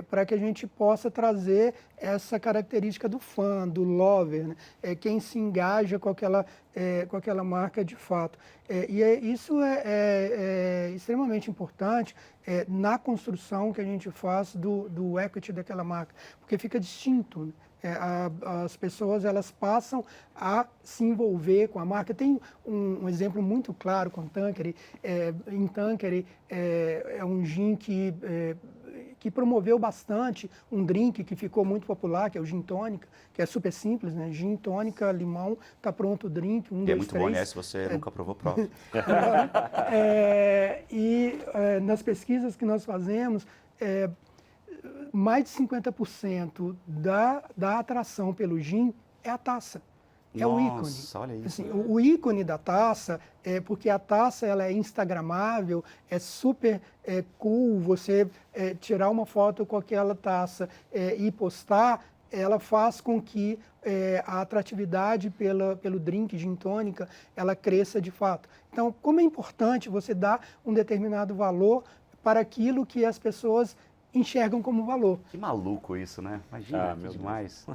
para que a gente possa trazer essa característica do fã, do lover, né? Quem se engaja com aquela marca de fato. Isso é extremamente importante na construção que a gente faz do equity daquela marca, porque fica distinto, né? As pessoas elas passam a se envolver com a marca. Tem um exemplo muito claro com Tanqueray. Em Tanqueray é um gin que que promoveu bastante um drink que ficou muito popular, que é o gin tônica, que é super simples, né? Gin tônica, limão, tá pronto o drink, E é muito bom, né? Se você nunca provou, prova. Nas pesquisas que nós fazemos, mais de 50% da atração pelo gin é a taça. É o ícone. Nossa, olha isso. Assim, o ícone da taça é porque a taça ela é instagramável, é super cool, você tirar uma foto com aquela taça e postar, ela faz com que a atratividade pelo drink gin tônica, ela cresça de fato. Então, como é importante você dar um determinado valor para aquilo que as pessoas enxergam como valor. Que maluco isso, né? Imagina, que demais.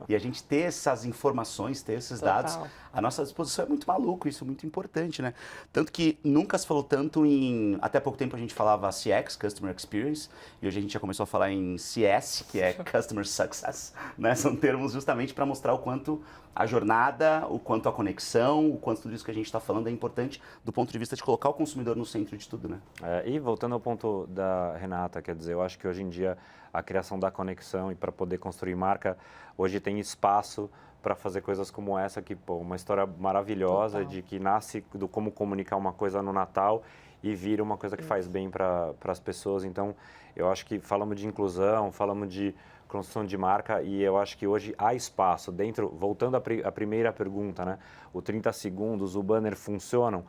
E a gente ter essas informações, ter esses dados à nossa disposição é muito maluco, isso é muito importante, né? Tanto que nunca se falou tanto em... Até pouco tempo a gente falava CX, Customer Experience, e hoje a gente já começou a falar em CS, que é Customer Success, né? São termos justamente para mostrar o quanto a jornada, o quanto a conexão, o quanto tudo isso que a gente está falando é importante do ponto de vista de colocar o consumidor no centro de tudo, né? E voltando ao ponto da Renata, quer dizer, eu acho que hoje em dia a criação da conexão e para poder construir marca, hoje tem espaço para fazer coisas como essa, que, pô, uma história maravilhosa de que nasce do como comunicar uma coisa no Natal e vira uma coisa que faz bem para as pessoas. Então, eu acho que falamos de inclusão, falamos de construção de marca e eu acho que hoje há espaço dentro, voltando à primeira pergunta, né? O 30 segundos, o banner funcionam,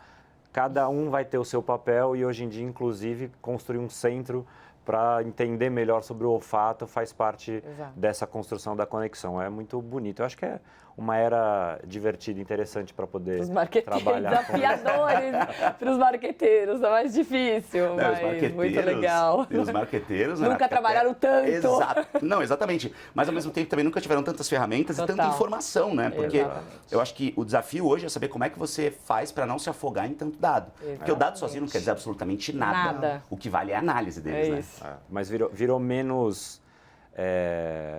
cada um vai ter o seu papel e hoje em dia, inclusive, construir um centro para entender melhor sobre o olfato faz parte dessa construção da conexão. É muito bonito. Eu acho que é uma era divertida, interessante para poder trabalhar. Desafiadores para os marqueteiros, é mais difícil, mas muito legal. E os marqueteiros... Nunca trabalharam tanto. Exato. Não, exatamente. Mas ao mesmo tempo também nunca tiveram tantas ferramentas e tanta informação, né? Porque eu acho que o desafio hoje é saber como é que você faz para não se afogar em tanto dado. Porque o dado sozinho não quer dizer absolutamente nada. O que vale é a análise deles, né? Mas virou menos...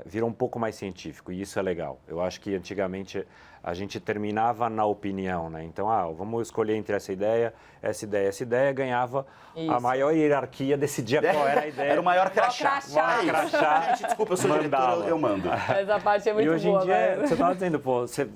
virou um pouco mais científico e isso é legal. Eu acho que antigamente a gente terminava na opinião, né? Então, vamos escolher entre essa ideia, ganhava a maior hierarquia, decidia qual era a ideia. Era o maior crachá. Gente, desculpa, eu sou diretor, eu mando. Essa parte é muito boa. E hoje em dia, você estava dizendo, você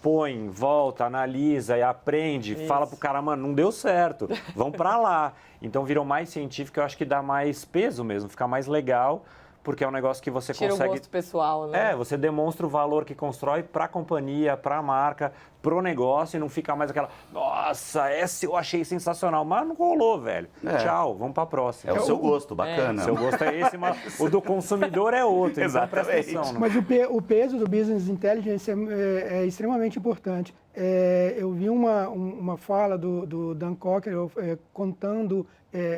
põe, volta, analisa e aprende, fala pro cara, mano, não deu certo, vamos para lá. Então, virou mais científico, eu acho que dá mais peso mesmo, fica mais legal. Porque é um negócio que você consegue... Tira o gosto pessoal, né? Você demonstra o valor que constrói para a companhia, para a marca, para o negócio e não fica mais aquela... Nossa, essa eu achei sensacional, mas não rolou, velho. Tchau, vamos para a próxima. É o seu gosto, bacana. O seu gosto é esse, mas o do consumidor é outro. Exatamente. Então presta atenção, né? Mas o peso do Business Intelligence é extremamente importante. Eu vi uma fala do Dan Cocker contando...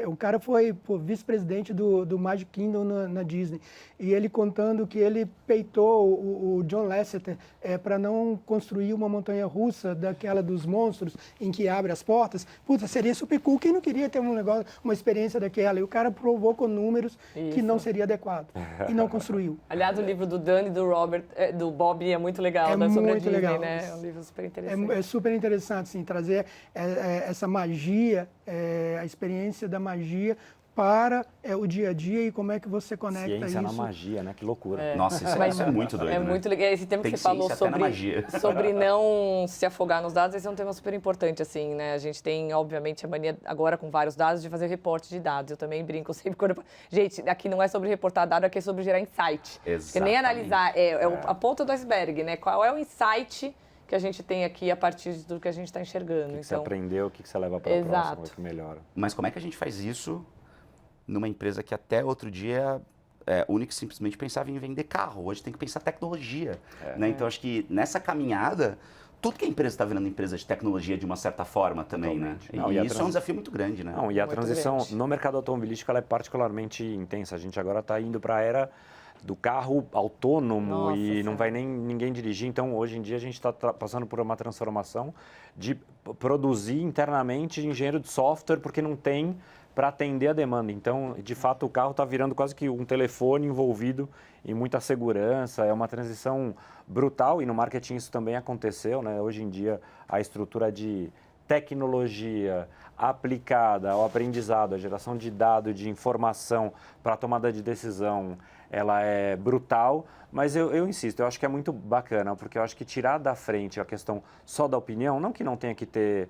o cara foi vice-presidente do Magic Kingdom na Disney. E ele contando que ele peitou o John Lasseter para não construir uma montanha-russa daquela dos monstros em que abre as portas. Puta, seria super cool. Quem não queria ter uma experiência daquela? E o cara provou com números que não seria adequado. E não construiu. Aliás, o livro do Dan e do Robert, do Bob, é muito legal. Sobre a Disney, legal. Né? É um livro super interessante. É super interessante, assim, trazer essa magia, a experiência da magia para o dia a dia e como é que você conecta ciência isso. Na magia, né? Que loucura. Nossa, isso é muito doido, É muito legal. Esse tema que você falou sobre não se afogar nos dados, esse é um tema super importante, assim, né? A gente tem, obviamente, a mania agora com vários dados de fazer reporte de dados. Eu também brinco sempre quando... Gente, aqui não é sobre reportar dado, aqui é sobre gerar insight. Exatamente. Nem analisar, a ponta do iceberg, né? Qual é o insight que a gente tem aqui a partir do que a gente está enxergando. O que você aprendeu, o que você leva para a próxima, o que melhora. Mas como é que a gente faz isso numa empresa que até outro dia única e simplesmente pensava em vender carro? Hoje tem que pensar tecnologia. Né? Então, acho que nessa caminhada, tudo que a empresa está virando empresa de tecnologia de uma certa forma também, né? E isso é um desafio muito grande, né? E a transição no mercado automobilístico ela é particularmente intensa. A gente agora está indo para a era do carro autônomo não vai nem ninguém dirigir. Então, hoje em dia, a gente está passando por uma transformação de produzir internamente engenheiro de software, porque não tem para atender a demanda. Então, de fato, o carro está virando quase que um telefone envolvido em muita segurança. É uma transição brutal e no marketing isso também aconteceu, né? Hoje em dia, a estrutura de tecnologia aplicada ao aprendizado, a geração de dado, de informação para a tomada de decisão, ela é brutal, mas eu insisto, eu acho que é muito bacana, porque eu acho que tirar da frente a questão só da opinião, não que não tenha que ter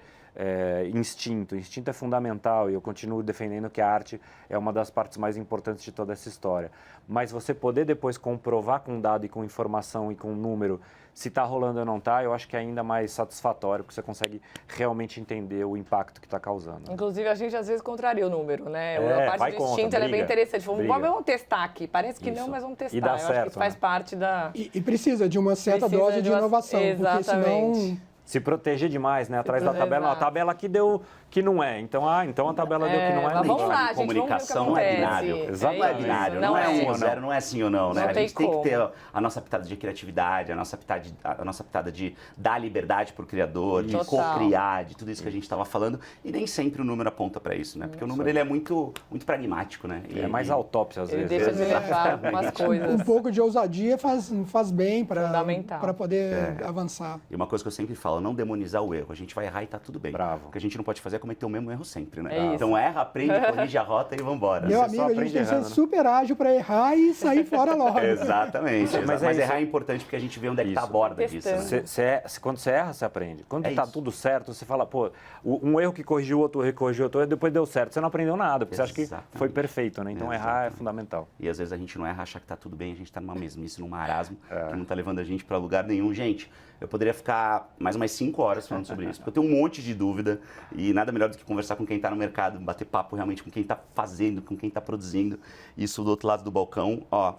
instinto é fundamental e eu continuo defendendo que a arte é uma das partes mais importantes de toda essa história, mas você poder depois comprovar com dado e com informação e com número se está rolando ou não está, eu acho que é ainda mais satisfatório, porque você consegue realmente entender o impacto que está causando. Inclusive, a gente às vezes contraria o número, né? A parte do instinto é bem interessante. Vamos testar aqui. Parece que não, mas vamos testar. E dá eu certo, acho que isso faz parte da... E precisa de uma certa dose de inovação, Exatamente. porque senão... Se proteger demais, né? Atrás da tabela, a tabela que deu que não é. Então a tabela deu que não é. Mas vamos lá, gente, comunicação vamos ver o que não é acontece. binário. Exato. Não é binário. Não é um ou zero, não é sim ou não, né? A gente tem que ter a nossa pitada de criatividade, a nossa pitada de dar liberdade para o criador, de co-criar, de tudo isso que a gente estava falando. E nem sempre o número aponta para isso, né? Porque o número ele é muito pragmático, né? É mais autópsia às vezes. Ele deixa de levar algumas coisas. Um pouco de ousadia faz bem para poder avançar. E uma coisa que eu sempre falo, não demonizar o erro. A gente vai errar e tá tudo bem. Bravo. O que a gente não pode fazer é cometer o mesmo erro sempre, né? É então erra, aprende, corrige a rota e vambora. Meu amigo, a gente tem que ser super ágil para errar e sair fora logo. Exatamente. Mas errar é importante porque a gente vê onde é que tá a borda disso. Né? Quando você erra, você aprende. Quando tá tudo certo, você fala, pô, um erro que corrigiu outro, recorrigiu outro, depois deu certo. Você não aprendeu nada, porque você acha que foi perfeito, né? Então errar é fundamental. E às vezes a gente não erra, achar que tá tudo bem, a gente tá numa mesmice, num marasmo, que não tá levando a gente para lugar nenhum. Gente, eu poderia ficar mais umas 5 horas falando sobre isso, porque eu tenho um monte de dúvida e nada melhor do que conversar com quem está no mercado, bater papo realmente com quem está fazendo, com quem está produzindo isso do outro lado do balcão. Ó,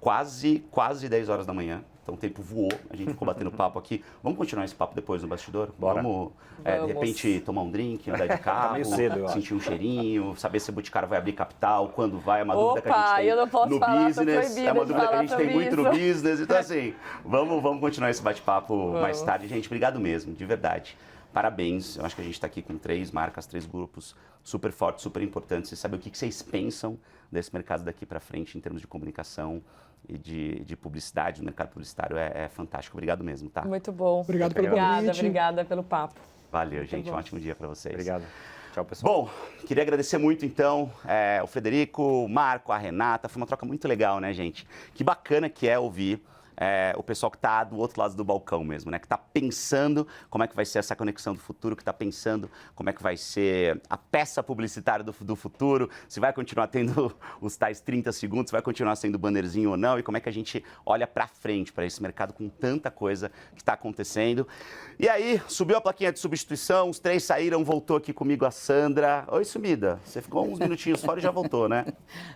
quase 10 horas da manhã, então o tempo voou, a gente ficou batendo papo aqui. Vamos continuar esse papo depois no bastidor? Bora. Vamos. De repente, tomar um drink, andar de carro, meio cedo, sentir um cheirinho, saber se o Boticário vai abrir capital, quando vai, é uma dúvida que a gente tem eu não posso no falar, business, é uma dúvida que a gente tem muito no isso. business, então assim, vamos continuar esse bate-papo mais tarde. Gente, obrigado mesmo, de verdade. Parabéns, eu acho que a gente está aqui com 3 marcas, 3 grupos super fortes, super importantes. Você sabe o que vocês pensam desse mercado daqui para frente em termos de comunicação e de publicidade, do mercado publicitário é fantástico. Obrigado mesmo, tá? Muito bom. Obrigado pelo convite. Obrigada pelo papo. Valeu, gente. Um ótimo dia para vocês. Obrigado. Tchau, pessoal. Bom, queria agradecer muito, então, o Frederico, o Marco, a Renata. Foi uma troca muito legal, né, gente? Que bacana que é ouvir o pessoal que está do outro lado do balcão mesmo, né? Que está pensando como é que vai ser essa conexão do futuro, que está pensando como é que vai ser a peça publicitária do futuro, se vai continuar tendo os tais 30 segundos, se vai continuar sendo bannerzinho ou não, e como é que a gente olha para frente para esse mercado com tanta coisa que está acontecendo. E aí, subiu a plaquinha de substituição, os 3 saíram, voltou aqui comigo a Sandra. Oi, sumida. Você ficou uns minutinhos fora e já voltou, né?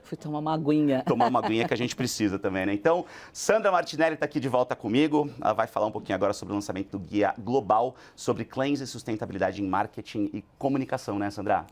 Fui tomar uma aguinha. Tomar uma aguinha que a gente precisa também, né? Então, Sandra Martinelli está aqui de volta comigo. Ela vai falar um pouquinho agora sobre o lançamento do Guia Global sobre claims e sustentabilidade em marketing e comunicação, né, Sandra?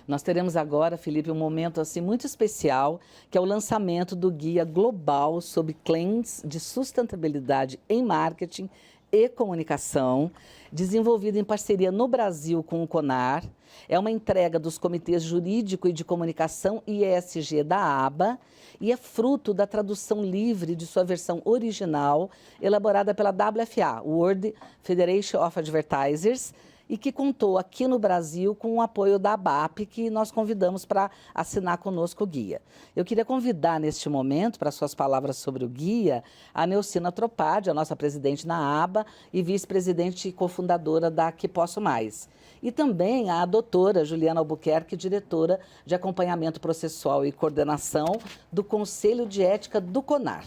Nós teremos agora, Felipe, um momento assim muito especial, que é o lançamento do Guia Global sobre claims de sustentabilidade em marketing e comunicação, desenvolvido em parceria no Brasil com o CONAR. É uma entrega dos comitês jurídico e de comunicação e ESG da ABA e é fruto da tradução livre de sua versão original, elaborada pela WFA, World Federation of Advertisers, e que contou aqui no Brasil com o apoio da ABAP, que nós convidamos para assinar conosco o guia. Eu queria convidar neste momento, para suas palavras sobre o guia, a Neucina Tropadi, a nossa presidente na ABA e vice-presidente e cofundadora da Que Posso Mais. E também a doutora Juliana Albuquerque, diretora de acompanhamento processual e coordenação do Conselho de Ética do CONAR.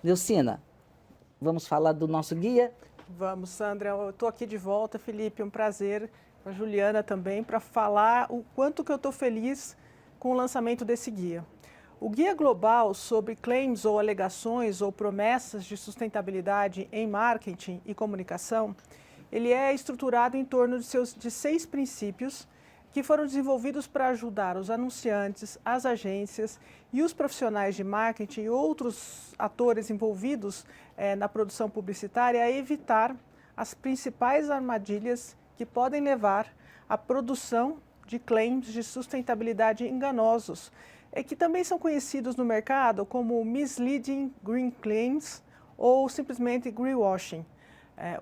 Neucina, vamos falar do nosso guia? Vamos, Sandra. Eu estou aqui de volta, Felipe. Um prazer. A Juliana também, para falar o quanto que eu estou feliz com o lançamento desse guia. O Guia Global sobre claims ou alegações ou promessas de sustentabilidade em marketing e comunicação, ele é estruturado em torno de 6 princípios que foram desenvolvidos para ajudar os anunciantes, as agências e os profissionais de marketing e outros atores envolvidos na produção publicitária a evitar as principais armadilhas que podem levar à produção de claims de sustentabilidade enganosos, que também são conhecidos no mercado como misleading green claims ou simplesmente greenwashing.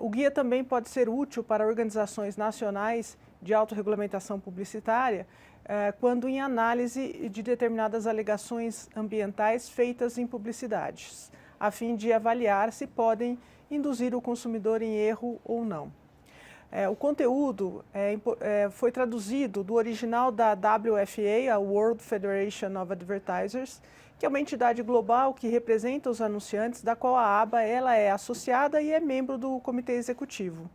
O guia também pode ser útil para organizações nacionais de Autorregulamentação Publicitária, quando em análise de determinadas alegações ambientais feitas em publicidades, a fim de avaliar se podem induzir o consumidor em erro ou não. O conteúdo foi traduzido do original da WFA, a World Federation of Advertisers, que é uma entidade global que representa os anunciantes, da qual a ABA ela é associada e é membro do Comitê Executivo.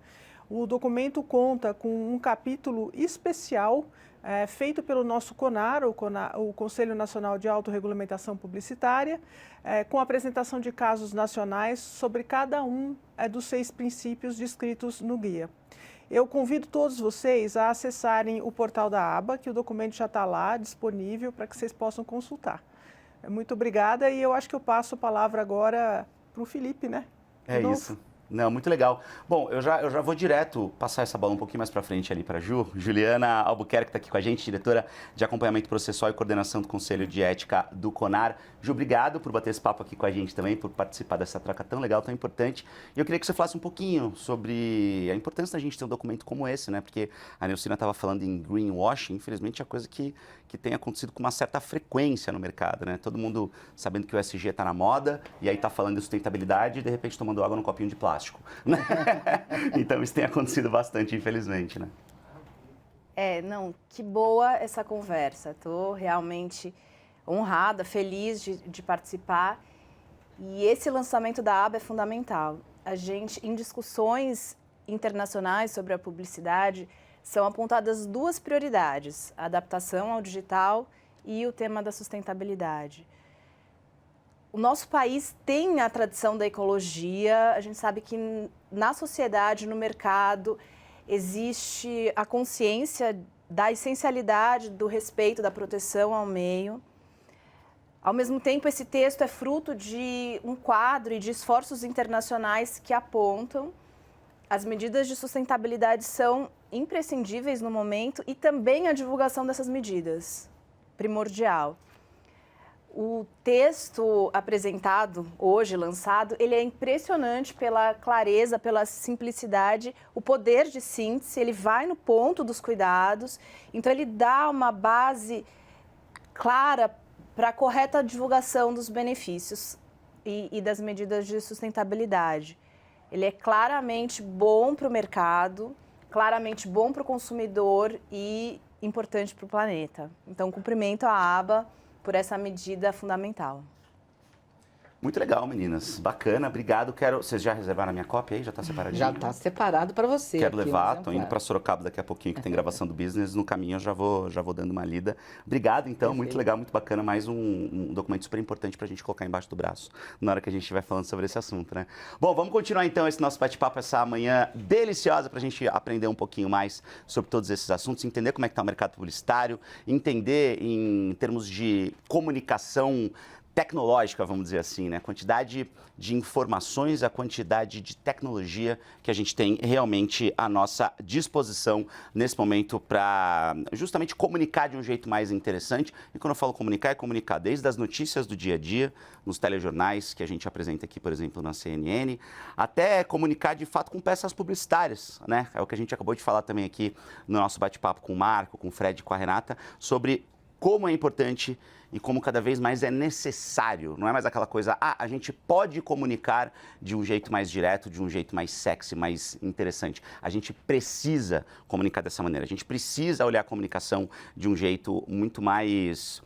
O documento conta com um capítulo especial feito pelo nosso CONAR, o Conselho Nacional de Autorregulamentação Publicitária, com apresentação de casos nacionais sobre cada um dos 6 princípios descritos no guia. Eu convido todos vocês a acessarem o portal da ABA, que o documento já está lá, disponível, para que vocês possam consultar. Muito obrigada e eu acho que eu passo a palavra agora para o Felipe, né? É isso. Não, muito legal. Bom, eu já vou direto passar essa bola um pouquinho mais para frente ali para Juliana Albuquerque está aqui com a gente, diretora de acompanhamento processual e coordenação do Conselho de Ética do CONAR. Ju, obrigado por bater esse papo aqui com a gente também, por participar dessa troca tão legal, tão importante. E eu queria que você falasse um pouquinho sobre a importância da gente ter um documento como esse, né? Porque a Nilcina estava falando em greenwashing, infelizmente é coisa que tem acontecido com uma certa frequência no mercado, né? Todo mundo sabendo que o ESG está na moda e aí está falando de sustentabilidade e de repente tomando água num copinho de plástico, né? Então isso tem acontecido bastante, infelizmente, né? Não, que boa essa conversa. Estou realmente honrada, feliz de participar. E esse lançamento da ABA é fundamental. A gente, em discussões internacionais sobre a publicidade, são apontadas 2 prioridades, a adaptação ao digital e o tema da sustentabilidade. O nosso país tem a tradição da ecologia, a gente sabe que na sociedade, no mercado, existe a consciência da essencialidade do respeito, da proteção ao meio. Ao mesmo tempo, esse texto é fruto de um quadro e de esforços internacionais que apontam as medidas de sustentabilidade são imprescindíveis no momento e também a divulgação dessas medidas, primordial. O texto apresentado hoje, lançado, ele é impressionante pela clareza, pela simplicidade, o poder de síntese, ele vai no ponto dos cuidados, então ele dá uma base clara para a correta divulgação dos benefícios e das medidas de sustentabilidade. Ele é claramente bom para o mercado, claramente bom para o consumidor e importante para o planeta. Então, cumprimento a ABA por essa medida fundamental. Muito legal, meninas. Bacana, obrigado. Vocês já reservaram a minha cópia aí? Já está separadinho? Já está separado para você. Quero levar, estou indo para Sorocaba daqui a pouquinho, que tem gravação do Business. No caminho eu já vou dando uma lida. Obrigado, então. Perfeito. Muito legal, muito bacana. Mais um documento super importante para a gente colocar embaixo do braço, na hora que a gente estiver falando sobre esse assunto, né? Bom, vamos continuar então esse nosso bate-papo essa manhã deliciosa para a gente aprender um pouquinho mais sobre todos esses assuntos, entender como é que está o mercado publicitário, entender em termos de comunicação tecnológica, vamos dizer assim, né? A quantidade de informações, a quantidade de tecnologia que a gente tem realmente à nossa disposição nesse momento para justamente comunicar de um jeito mais interessante. E quando eu falo comunicar, é comunicar desde as notícias do dia a dia, nos telejornais que a gente apresenta aqui, por exemplo, na CNN, até comunicar de fato com peças publicitárias, né? É o que a gente acabou de falar também aqui no nosso bate-papo com o Marco, com o Fred e com a Renata, sobre como é importante e como cada vez mais é necessário. Não é mais aquela coisa, a gente pode comunicar de um jeito mais direto, de um jeito mais sexy, mais interessante. A gente precisa comunicar dessa maneira. A gente precisa olhar a comunicação de um jeito muito mais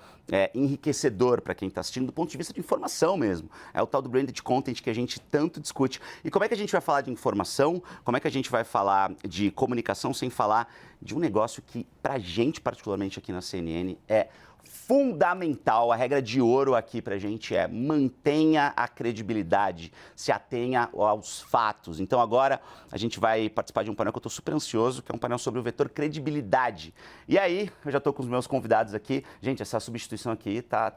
enriquecedor para quem está assistindo, do ponto de vista de informação mesmo. É o tal do branded content que a gente tanto discute. E como é que a gente vai falar de informação? Como é que a gente vai falar de comunicação sem falar de um negócio que, para a gente, particularmente aqui na CNN, é fundamental. A regra de ouro aqui pra gente é mantenha a credibilidade, se atenha aos fatos. Então agora a gente vai participar de um painel que eu tô super ansioso, que é um painel sobre o vetor credibilidade. E aí, eu já tô com os meus convidados aqui. Gente, essa substituição aqui tá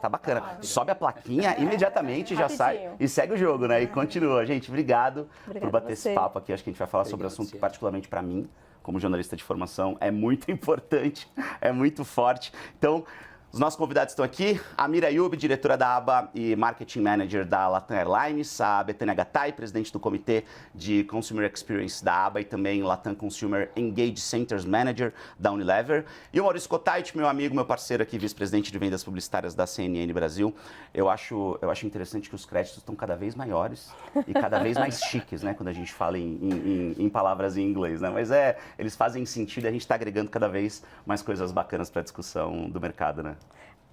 bacana. Sobe a plaquinha, imediatamente já sai e segue o jogo, né? E continua. Gente, obrigado por bater esse papo aqui. Acho que a gente vai falar sobre um assunto que, particularmente para mim, como jornalista de formação, é muito importante, é muito forte. Então, Os nossos convidados estão aqui, a Mira Ayub, diretora da ABA e Marketing Manager da Latam Airlines, a Betânia Gattai, presidente do Comitê de Consumer Experience da ABA e também Latam Consumer Engage Centers Manager da Unilever, e o Maurício Cottait, meu amigo, meu parceiro aqui, vice-presidente de vendas publicitárias da CNN Brasil. Eu acho interessante que os créditos estão cada vez maiores e cada vez mais chiques, né, quando a gente fala em palavras em inglês, né, mas eles fazem sentido e a gente está agregando cada vez mais coisas bacanas para a discussão do mercado, né?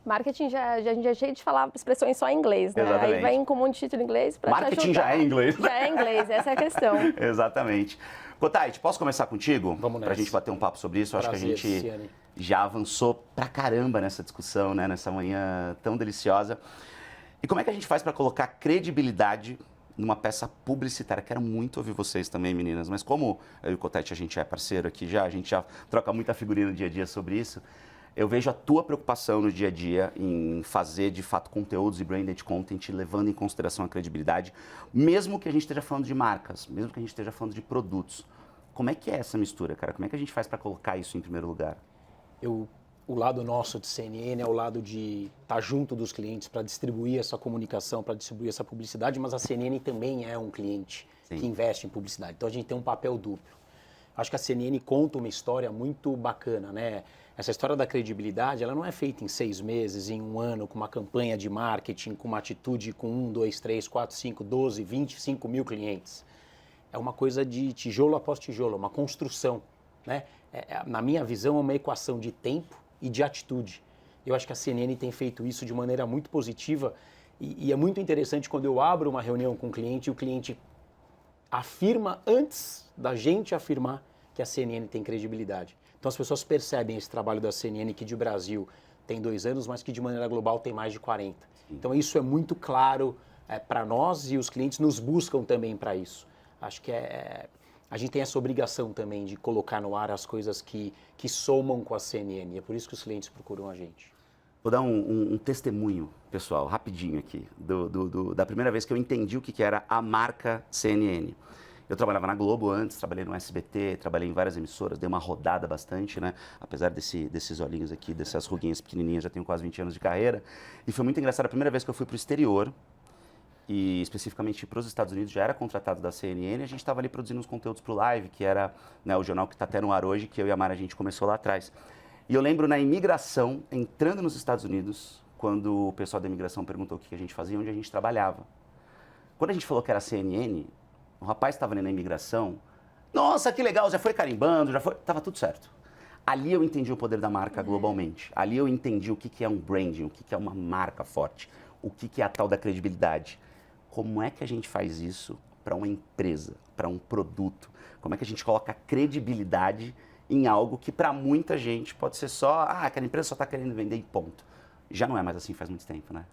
Marketing a gente já é cheio de falar expressões só em inglês, né? Exatamente. Aí vem com um monte de título em inglês para te ajudar. Marketing já é inglês. Já é inglês, essa é a questão. Exatamente. Cottait, posso começar contigo? Vamos nessa. Pra gente bater um papo sobre isso. Prazer, acho que a gente Ciane. já avançou pra caramba nessa discussão, né? Nessa manhã tão deliciosa. E como é que a gente faz para colocar credibilidade numa peça publicitária? Quero muito ouvir vocês também, meninas. Mas como eu e o Cottait, a gente é parceiro aqui já, a gente já troca muita figurinha no dia a dia sobre isso. Eu vejo a tua preocupação no dia a dia em fazer, de fato, conteúdos e branded content, levando em consideração a credibilidade, mesmo que a gente esteja falando de marcas, mesmo que a gente esteja falando de produtos. Como é que é essa mistura, cara? Como é que a gente faz para colocar isso em primeiro lugar? O lado nosso de CNN é o lado de estar junto dos clientes para distribuir essa comunicação, para distribuir essa publicidade, mas a CNN também é um cliente que investe em publicidade. Então a gente tem um papel duplo. Acho que a CNN conta uma história muito bacana, né? Essa história da credibilidade, ela não é feita em 6 meses, em 1 ano, com uma campanha de marketing, com uma atitude com 1, 2, 3, 4, 5, 12, 25 mil clientes. É uma coisa de tijolo após tijolo, uma construção, né? Na minha visão, é uma equação de tempo e de atitude. Eu acho que a CNN tem feito isso de maneira muito positiva e é muito interessante quando eu abro uma reunião com o cliente e o cliente afirma antes da gente afirmar que a CNN tem credibilidade. Então as pessoas percebem esse trabalho da CNN que de Brasil tem 2 anos, mas que de maneira global tem mais de 40. Então isso é muito claro para nós e os clientes nos buscam também para isso. Acho que a gente tem essa obrigação também de colocar no ar as coisas que somam com a CNN. É por isso que os clientes procuram a gente. Vou dar um testemunho, pessoal, rapidinho aqui, da primeira vez que eu entendi o que era a marca CNN. Eu trabalhava na Globo antes, trabalhei no SBT, trabalhei em várias emissoras, dei uma rodada bastante, né? Apesar desses olhinhos aqui, dessas ruguinhas pequenininhas, já tenho quase 20 anos de carreira. E foi muito engraçado, a primeira vez que eu fui para o exterior, e especificamente para os Estados Unidos, já era contratado da CNN, a gente estava ali produzindo uns conteúdos para o Live, que era, né, o jornal que está até no ar hoje, que eu e a Mara a gente começou lá atrás. E eu lembro na imigração, entrando nos Estados Unidos, quando o pessoal da imigração perguntou o que a gente fazia e onde a gente trabalhava. Quando a gente falou que era CNN, o rapaz estava ali na imigração, nossa, que legal, já foi carimbando, já foi, estava tudo certo. Ali eu entendi o poder da marca globalmente. Ali eu entendi o que é um branding, o que é uma marca forte, o que é a tal da credibilidade. Como é que a gente faz isso para uma empresa, para um produto? Como é que a gente coloca credibilidade em algo que para muita gente pode ser só, aquela empresa só está querendo vender e ponto. Já não é mais assim faz muito tempo, né?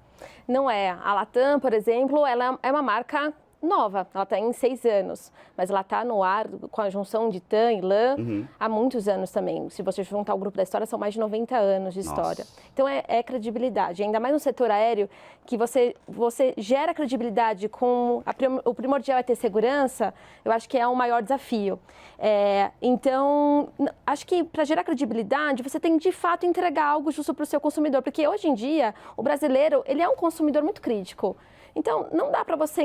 Não é. A Latam, por exemplo, ela é uma marca nova, ela está em 6 anos, mas ela está no ar com a junção de TAM e LAM há muitos anos também. Se você juntar o grupo da história, são mais de 90 anos de história. Nossa. Então é credibilidade, ainda mais no setor aéreo, que você gera credibilidade com o primordial é ter segurança, eu acho que é o maior desafio. Então, acho que para gerar credibilidade, você tem de fato entregar algo justo para o seu consumidor, porque hoje em dia, o brasileiro, ele é um consumidor muito crítico. Então, não dá para você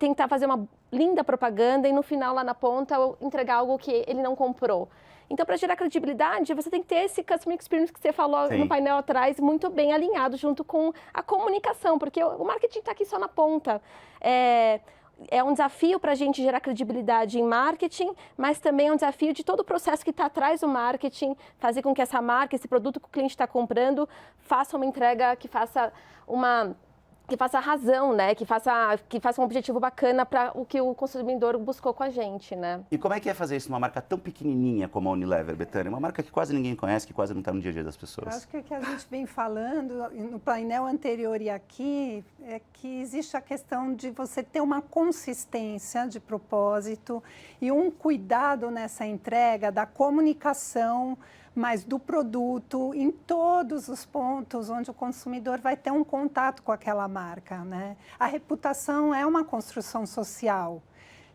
tentar fazer uma linda propaganda e no final, lá na ponta, entregar algo que ele não comprou. Então, para gerar credibilidade, você tem que ter esse customer experience que você falou no painel atrás, muito bem alinhado junto com a comunicação, porque o marketing está aqui só na ponta. É um desafio para a gente gerar credibilidade em marketing, mas também é um desafio de todo o processo que está atrás do marketing, fazer com que essa marca, esse produto que o cliente está comprando, faça uma entrega que faça razão, né? Que faça um objetivo bacana para o que o consumidor buscou com a gente, né? E como é que é fazer isso numa marca tão pequenininha como a Unilever, Betânia? Uma marca que quase ninguém conhece, que quase não está no dia a dia das pessoas. Acho que o que a gente vem falando no painel anterior e aqui é que existe a questão de você ter uma consistência de propósito e um cuidado nessa entrega da comunicação, mas do produto em todos os pontos onde o consumidor vai ter um contato com aquela marca, né? A reputação é uma construção social,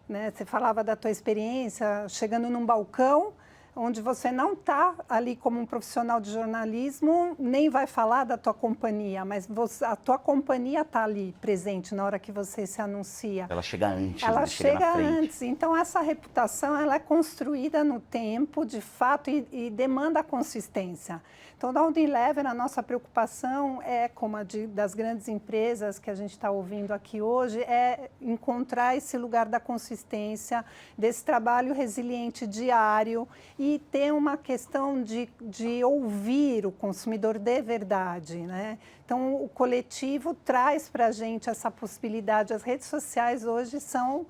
né? Você falava da tua experiência chegando num balcão, onde você não está ali como um profissional de jornalismo, nem vai falar da tua companhia, mas a tua companhia está ali presente na hora que você se anuncia. Ela chega antes, ela né? Chega chega na frente. antes. Então, essa reputação ela é construída no tempo, de fato, e demanda consistência. Então, da Unilever, a nossa preocupação é, como a das grandes empresas que a gente está ouvindo aqui hoje, é encontrar esse lugar da consistência, desse trabalho resiliente diário e ter uma questão de ouvir o consumidor de verdade, né? Então, o coletivo traz para a gente essa possibilidade. As redes sociais hoje são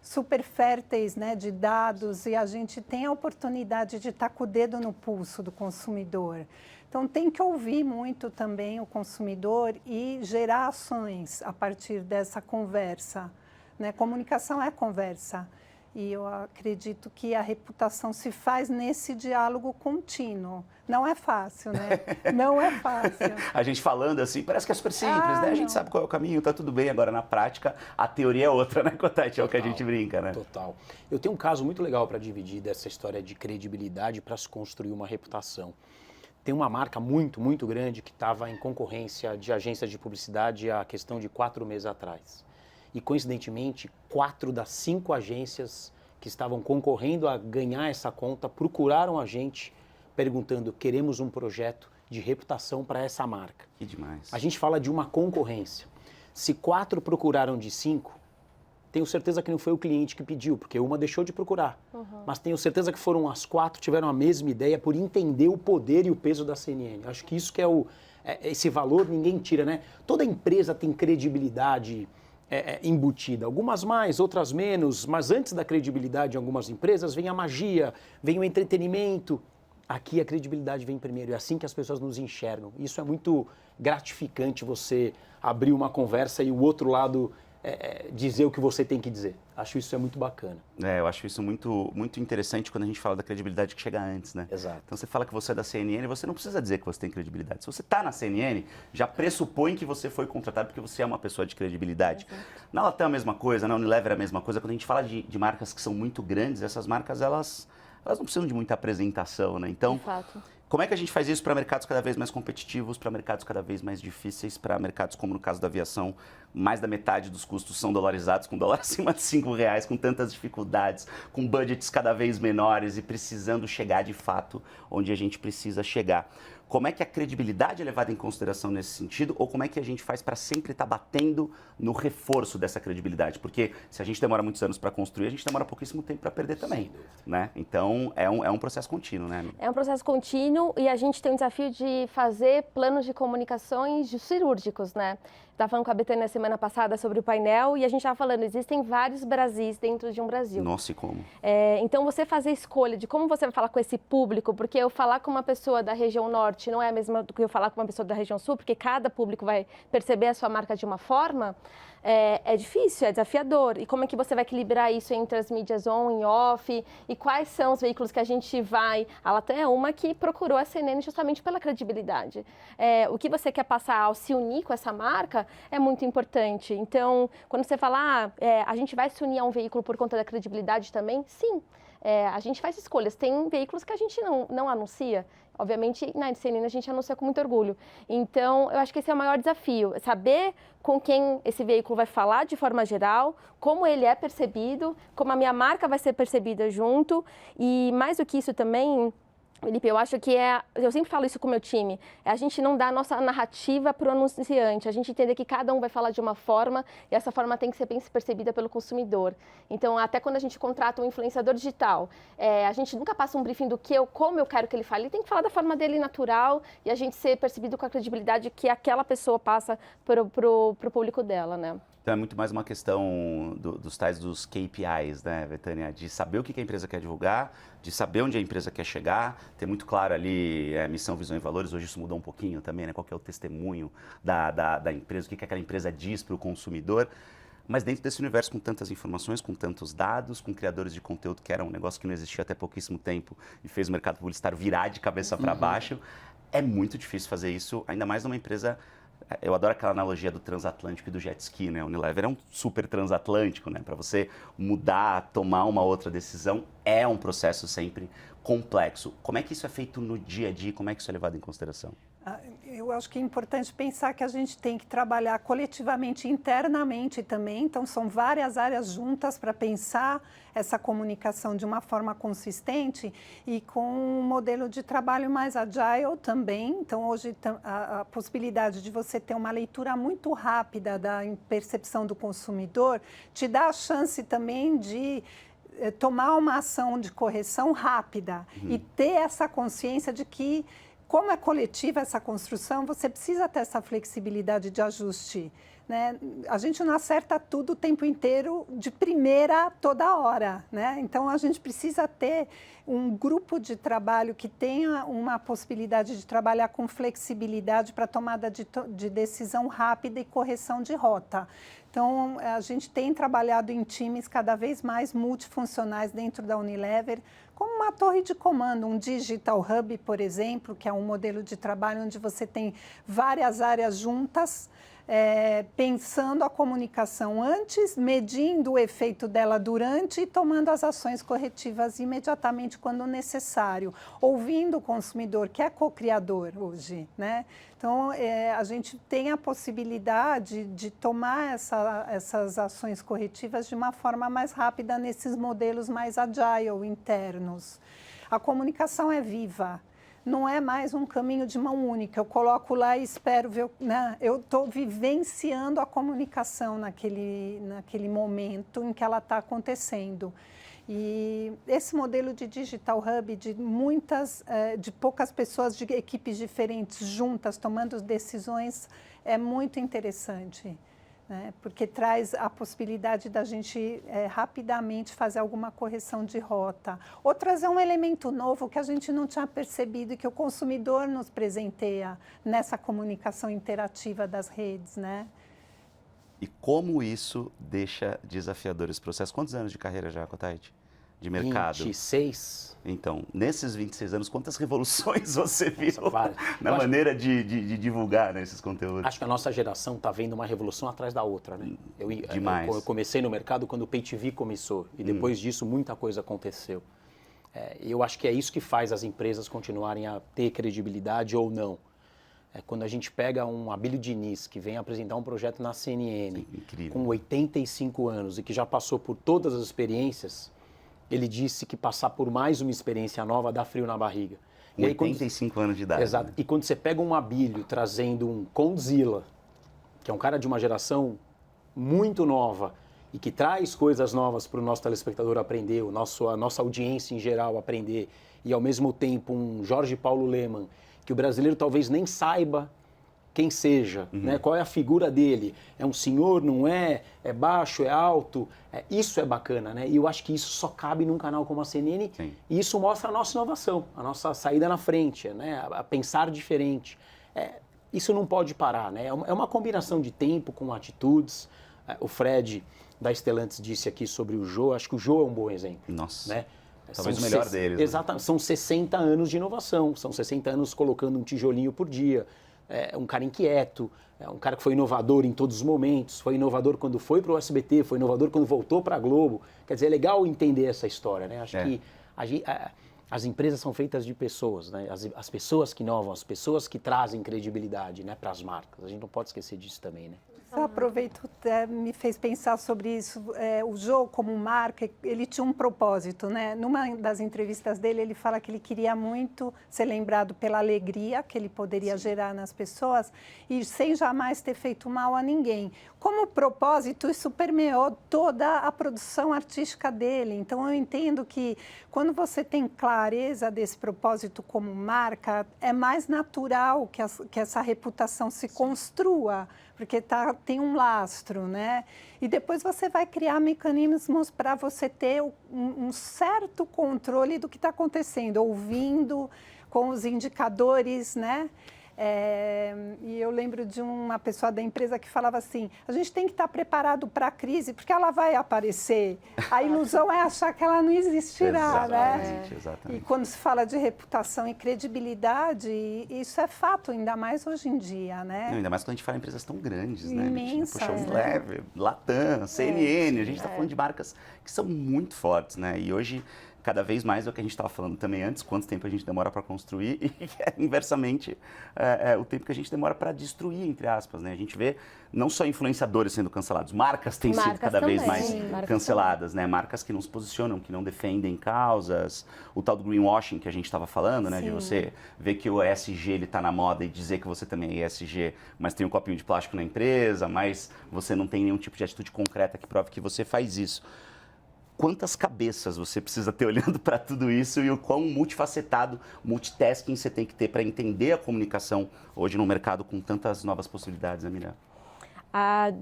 super férteis, né, de dados, e a gente tem a oportunidade de estar com o dedo no pulso do consumidor. Então, tem que ouvir muito também o consumidor e gerar ações a partir dessa conversa, né? Comunicação é conversa. E eu acredito que a reputação se faz nesse diálogo contínuo. Não é fácil, né? Não é fácil. A gente falando assim, parece que é super simples, né? A gente sabe qual é o caminho, tá tudo bem. Agora, na prática, a teoria é outra, né, Cotete? É o que a gente brinca, né? Total. Eu tenho um caso muito legal para dividir dessa história de credibilidade para se construir uma reputação. Tem uma marca muito, muito grande que estava em concorrência de agências de publicidade há questão de 4 meses atrás. E, coincidentemente, 4 das 5 agências que estavam concorrendo a ganhar essa conta procuraram a gente perguntando: queremos um projeto de reputação para essa marca. Que demais. A gente fala de uma concorrência. Se 4 procuraram de 5, tenho certeza que não foi o cliente que pediu, porque uma deixou de procurar. Mas tenho certeza que foram as 4, tiveram a mesma ideia por entender o poder e o peso da CNN. Acho que isso que é esse valor ninguém tira, né? Toda empresa tem credibilidade embutida, algumas mais, outras menos, mas antes da credibilidade em algumas empresas vem a magia, vem o entretenimento. Aqui a credibilidade vem primeiro, é assim que as pessoas nos enxergam. Isso é muito gratificante, você abrir uma conversa e o outro lado dizer o que você tem que dizer. Acho isso muito bacana. Eu acho isso muito, muito interessante quando a gente fala da credibilidade que chega antes, né? Exato. Então você fala que você é da CNN, você não precisa dizer que você tem credibilidade. Se você está na CNN, já pressupõe que você foi contratado porque você é uma pessoa de credibilidade. Na Latam é a mesma coisa, na Unilever é a mesma coisa. Quando a gente fala de marcas que são muito grandes, essas marcas, elas não precisam de muita apresentação, né? Então, De fato. como é que a gente faz isso para mercados cada vez mais competitivos, para mercados cada vez mais difíceis, para mercados como no caso da aviação, mais da metade dos custos são dolarizados, com dólar acima de R$5, com tantas dificuldades, com budgets cada vez menores e precisando chegar de fato onde a gente precisa chegar. Como é que a credibilidade é levada em consideração nesse sentido, ou como é que a gente faz para sempre estar batendo no reforço dessa credibilidade? Porque se a gente demora muitos anos para construir, a gente demora pouquíssimo tempo para perder também, né? Então, é um processo contínuo, né? É um processo contínuo e a gente tem o desafio de fazer planos de comunicações cirúrgicos, né? Estava falando com a Betânia na semana passada sobre o painel e a gente estava falando, existem vários Brasis dentro de um Brasil. Nossa, e como? Então, você fazer a escolha de como você vai falar com esse público, porque eu falar com uma pessoa da região norte não é a mesma do que eu falar com uma pessoa da região sul, porque cada público vai perceber a sua marca de uma forma, é difícil, é desafiador. E como é que você vai equilibrar isso entre as mídias on e off? E quais são os veículos que a gente vai... A Latam é uma que procurou a CNN justamente pela credibilidade. O que você quer passar ao se unir com essa marca é muito importante. Então, quando você fala, a gente vai se unir a um veículo por conta da credibilidade também, sim. A gente faz escolhas. Tem veículos que a gente não anuncia. Obviamente, na CNN a gente anuncia com muito orgulho. Então, eu acho que esse é o maior desafio. Saber com quem esse veículo vai falar de forma geral, como ele é percebido, como a minha marca vai ser percebida junto. E mais do que isso também... Felipe, eu acho que eu sempre falo isso com o meu time, a gente não dá a nossa narrativa para o anunciante, a gente entender que cada um vai falar de uma forma e essa forma tem que ser bem percebida pelo consumidor. Então, até quando a gente contrata um influenciador digital, a gente nunca passa um briefing do como eu quero que ele fale, ele tem que falar da forma dele natural e a gente ser percebido com a credibilidade que aquela pessoa passa pro público dela, né? Então é muito mais uma questão dos tais dos KPIs, né, Betânia? De saber o que a empresa quer divulgar, de saber onde a empresa quer chegar, ter muito claro ali missão, visão e valores. Hoje isso mudou um pouquinho também, né? Qual que é o testemunho da empresa, o que aquela empresa diz para o consumidor. Mas dentro desse universo com tantas informações, com tantos dados, com criadores de conteúdo, que era um negócio que não existia até pouquíssimo tempo e fez o mercado publicitário virar de cabeça para baixo, é muito difícil fazer isso, ainda mais numa empresa Eu adoro aquela analogia do transatlântico e do jet ski, né? O Unilever é um super transatlântico, né? Para você mudar, tomar uma outra decisão, é um processo sempre complexo. Como é que isso é feito no dia a dia? Como é que isso é levado em consideração? Eu acho que é importante pensar que a gente tem que trabalhar coletivamente, internamente também. Então, são várias áreas juntas para pensar essa comunicação de uma forma consistente e com um modelo de trabalho mais agile também. Então, hoje, a possibilidade de você ter uma leitura muito rápida da percepção do consumidor te dá a chance também de tomar uma ação de correção rápida e ter essa consciência de que, como é coletiva essa construção, você precisa ter essa flexibilidade de ajuste, né? A gente não acerta tudo o tempo inteiro, de primeira, toda hora, né? Então, a gente precisa ter um grupo de trabalho que tenha uma possibilidade de trabalhar com flexibilidade para tomada de decisão rápida e correção de rota. Então, a gente tem trabalhado em times cada vez mais multifuncionais dentro da Unilever, como uma torre de comando, um Digital Hub, por exemplo, que é um modelo de trabalho onde você tem várias áreas juntas, pensando a comunicação antes, medindo o efeito dela durante e tomando as ações corretivas imediatamente quando necessário, ouvindo o consumidor, que é co-criador hoje, né? Então, a gente tem a possibilidade de tomar essas ações corretivas de uma forma mais rápida nesses modelos mais agile internos. A comunicação é viva. Não é mais um caminho de mão única. Eu coloco lá e espero ver, né? Eu estou vivenciando a comunicação naquele momento em que ela está acontecendo. E esse modelo de Digital Hub, de poucas pessoas, de equipes diferentes juntas, tomando decisões, é muito interessante, né? Porque traz a possibilidade da gente rapidamente fazer alguma correção de rota. Ou trazer um elemento novo que a gente não tinha percebido e que o consumidor nos presenteia nessa comunicação interativa das redes, né? E como isso deixa desafiador esse processo? Quantos anos de carreira já, Kotait? De mercado? 26. Então, nesses 26 anos, quantas revoluções você viu Nossa, na maneira de divulgar, né, esses conteúdos? Acho que a nossa geração está vendo uma revolução atrás da outra, né? Demais. Eu comecei no mercado quando o Pay TV começou e depois disso muita coisa aconteceu. Eu acho que é isso que faz as empresas continuarem a ter credibilidade ou não. Quando a gente pega um Abílio Diniz, que vem apresentar um projeto na CNN, com 85 anos e que já passou por todas as experiências, ele disse que passar por mais uma experiência nova dá frio na barriga. E 85 anos de idade. Exato. Né? E quando você pega um Abílio trazendo um Condzilla, que é um cara de uma geração muito nova e que traz coisas novas para o nosso telespectador aprender, a nossa audiência em geral aprender, e ao mesmo tempo um Jorge Paulo Lemann, que o brasileiro talvez nem saiba quem seja, né? Qual é a figura dele. É um senhor, não é? É baixo, é alto? Isso é bacana, né? E eu acho que isso só cabe num canal como a CNN. Sim. E isso mostra a nossa inovação, a nossa saída na frente, né? A pensar diferente. Isso não pode parar, né? É uma combinação de tempo com atitudes. O Fred da Stellantis disse aqui sobre o Jô. Acho que o Jô é um bom exemplo. Nossa. Né? Talvez o melhor deles. Exatamente. Né? São 60 anos de inovação. São 60 anos colocando um tijolinho por dia. Um cara inquieto, um cara que foi inovador em todos os momentos, foi inovador quando foi para o SBT, foi inovador quando voltou para a Globo. Quer dizer, é legal entender essa história, né? Acho que as empresas são feitas de pessoas, né? As pessoas que inovam, as pessoas que trazem credibilidade, né, para as marcas. A gente não pode esquecer disso também, né? Eu aproveito, me fez pensar sobre isso. O Jô, como marca, ele tinha um propósito, né? Numa das entrevistas dele, ele fala que ele queria muito ser lembrado pela alegria que ele poderia gerar nas pessoas e sem jamais ter feito mal a ninguém. Como propósito, isso permeou toda a produção artística dele. Então, eu entendo que quando você tem clareza desse propósito como marca, é mais natural que essa reputação se construa, porque tem um lastro, né? E depois você vai criar mecanismos para você ter um certo controle do que está acontecendo, ouvindo com os indicadores, né? E eu lembro de uma pessoa da empresa que falava assim, a gente tem que estar preparado para a crise, porque ela vai aparecer. A ilusão é achar que ela não existirá, né? Exatamente. E quando se fala de reputação e credibilidade, isso é fato, ainda mais hoje em dia, né? Não, ainda mais quando a gente fala em empresas tão grandes, né? Imensa, Puxa, Unilever, Latam, CNN, a gente está falando de marcas que são muito fortes, né? E hoje, cada vez mais é o que a gente estava falando também antes, quanto tempo a gente demora para construir e inversamente o tempo que a gente demora para destruir, entre aspas, né? A gente vê não só influenciadores sendo cancelados, marcas têm sido cada vez mais canceladas, né? Marcas que não se posicionam, que não defendem causas, o tal do greenwashing que a gente estava falando, né? Sim. De você ver que o ESG ele está na moda e dizer que você também é ESG, mas tem um copinho de plástico na empresa, mas você não tem nenhum tipo de atitude concreta que prove que você faz isso. Quantas cabeças você precisa ter olhando para tudo isso e o quão multifacetado, multitasking você tem que ter para entender a comunicação hoje no mercado com tantas novas possibilidades, né, Miriam?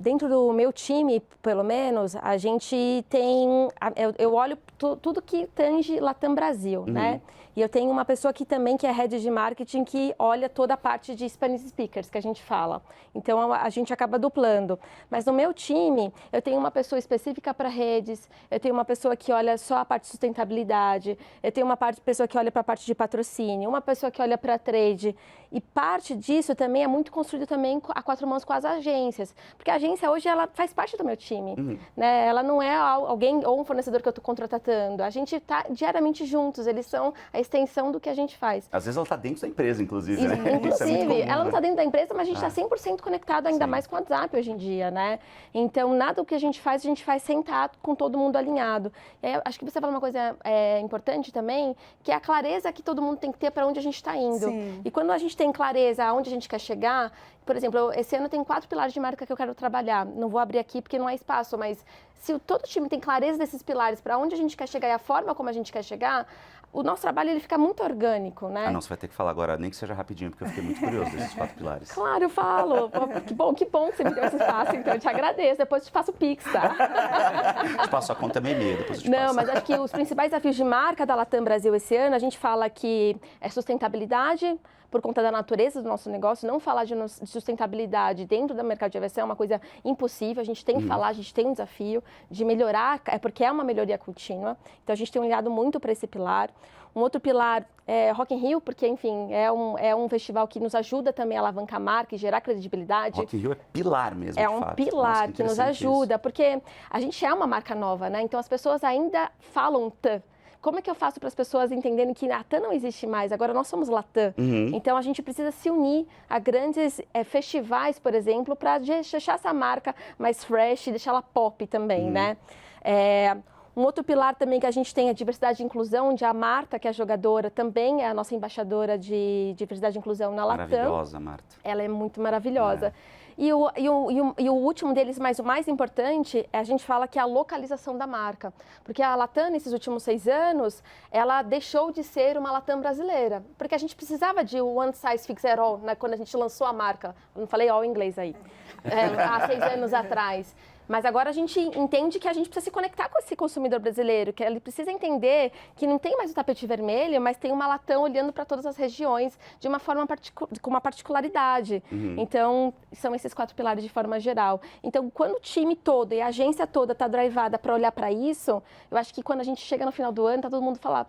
Dentro do meu time, pelo menos, a gente tem... Eu olho tudo que tange Latam Brasil, né? E eu tenho uma pessoa aqui também que é head de marketing que olha toda a parte de Spanish speakers que a gente fala. Então, a gente acaba duplando. Mas no meu time, eu tenho uma pessoa específica para redes, eu tenho uma pessoa que olha só a parte de sustentabilidade, eu tenho uma pessoa que olha para a parte de patrocínio, uma pessoa que olha para trade. E parte disso também é muito construído também a quatro mãos com as agências. Porque a agência hoje, ela faz parte do meu time. Né? Ela não é alguém ou um fornecedor que eu estou contratando. A gente está diariamente juntos, eles são a extensão do que a gente faz. Às vezes ela está dentro da empresa, inclusive, né? Inclusive, isso é muito comum, ela não está né? dentro da empresa, mas a gente está 100% conectado, ainda mais com o WhatsApp hoje em dia, né? Então, nada do que a gente faz sentado com todo mundo alinhado. E aí, acho que você falou uma coisa importante também, que é a clareza que todo mundo tem que ter para onde a gente está indo. Sim. E quando a gente tem clareza aonde a gente quer chegar, por exemplo, esse ano tem 4 pilares de marca que eu quero trabalhar. Não vou abrir aqui porque não há espaço, mas se todo time tem clareza desses pilares para onde a gente quer chegar e a forma como a gente quer chegar, o nosso trabalho ele fica muito orgânico, né? Ah, não, você vai ter que falar agora, nem que seja rapidinho, porque eu fiquei muito curioso desses 4 pilares. Claro, eu falo. Que bom que você me deu esse espaço, então eu te agradeço. Depois eu te faço o Pix, tá? Eu te passo a conta meio-meia, depois eu te passo. Não, mas acho que os principais desafios de marca da Latam Brasil esse ano, a gente fala que é sustentabilidade, por conta da natureza do nosso negócio. Não falar de sustentabilidade dentro do mercado de aviação é uma coisa impossível. A gente tem que falar, a gente tem um desafio de melhorar, porque é uma melhoria contínua. Então, a gente tem olhado muito para esse pilar. Um outro pilar é Rock in Rio, porque, enfim, é um festival que nos ajuda também a alavancar a marca e gerar credibilidade. Rock in Rio é pilar mesmo, É de um fato. pilar Nossa, que nos ajuda, porque a gente é uma marca nova, né? Então, as pessoas ainda falam TAM. Como é que eu faço para as pessoas entenderem que a TAM não existe mais, agora nós somos Latam. Então, a gente precisa se unir a grandes festivais, por exemplo, para deixar essa marca mais fresh, deixar ela pop também, né? Um outro pilar também que a gente tem é diversidade e inclusão, onde a Marta, que é a jogadora, também é a nossa embaixadora de diversidade e inclusão na Latam. Maravilhosa, Marta. Ela é muito maravilhosa. E o último deles, mas o mais importante, a gente fala que é a localização da marca. Porque a Latam, nesses últimos 6 anos, ela deixou de ser uma Latam brasileira. Porque a gente precisava de one size fits all, né, quando a gente lançou a marca. Eu não falei all em inglês aí. Há 6 anos atrás. Mas agora a gente entende que a gente precisa se conectar com esse consumidor brasileiro, que ele precisa entender que não tem mais o tapete vermelho, mas tem uma Latam olhando para todas as regiões de uma forma com uma particularidade. Então, são esses 4 pilares de forma geral. Então, quando o time todo e a agência toda está drivada para olhar para isso, eu acho que quando a gente chega no final do ano, tá todo mundo falar,